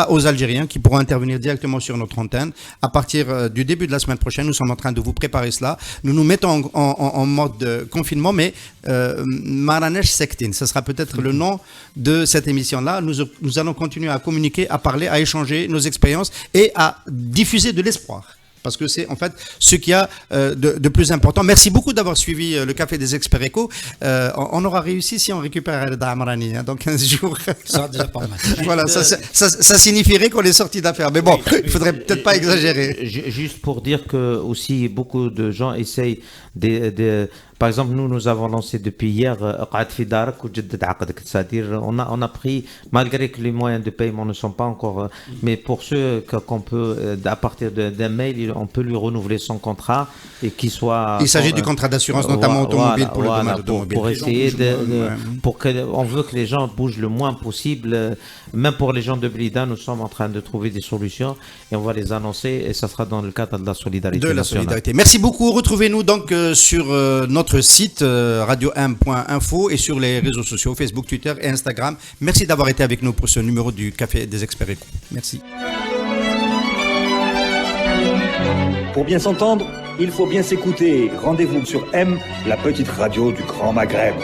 Speaker 2: aux Algériens, qui pourront intervenir directement sur notre antenne. À partir du début de la semaine prochaine, nous sommes en train de vous préparer cela. Nous nous mettons en mode confinement, mais Maranesh Sektin, ce sera peut-être le nom de cette émission-là. Nous allons continuer à communiquer, à parler, à échanger nos expériences et à diffuser de l'espoir. Parce que c'est en fait ce qu'il y a de plus important. Merci beaucoup d'avoir suivi le Café des Experts Éco. On aura réussi si on récupère Reda Amrani dans 15 jours.
Speaker 4: Ça, déjà pas mal.
Speaker 2: Voilà, ça signifierait qu'on est sorti d'affaires. Mais bon, il faudrait peut-être pas exagérer.
Speaker 3: Juste pour dire que aussi beaucoup de gens essayent Par exemple, nous avons lancé depuis hier Qa'ad fi Darak ou Jaddad Aqdak, c'est-à-dire on a pris, malgré que les moyens de paiement ne sont pas encore, mais pour ceux qu'on peut, à partir d'un mail, on peut lui renouveler son contrat et qu'il soit...
Speaker 2: Il s'agit du contrat d'assurance, notamment automobile, pour le domaine automobile.
Speaker 3: Pour essayer pour que les gens bougent le moins possible, même pour les gens de Blida, nous sommes en train de trouver des solutions et on va les annoncer et ça sera dans le cadre de la solidarité nationale.
Speaker 2: Merci beaucoup. Retrouvez-nous donc sur notre site radio1.info et sur les réseaux sociaux Facebook, Twitter et Instagram. Merci d'avoir été avec nous pour ce numéro du Café des Experts Éco. Merci.
Speaker 1: Pour bien s'entendre, il faut bien s'écouter. Rendez-vous sur M, la petite radio du Grand Maghreb.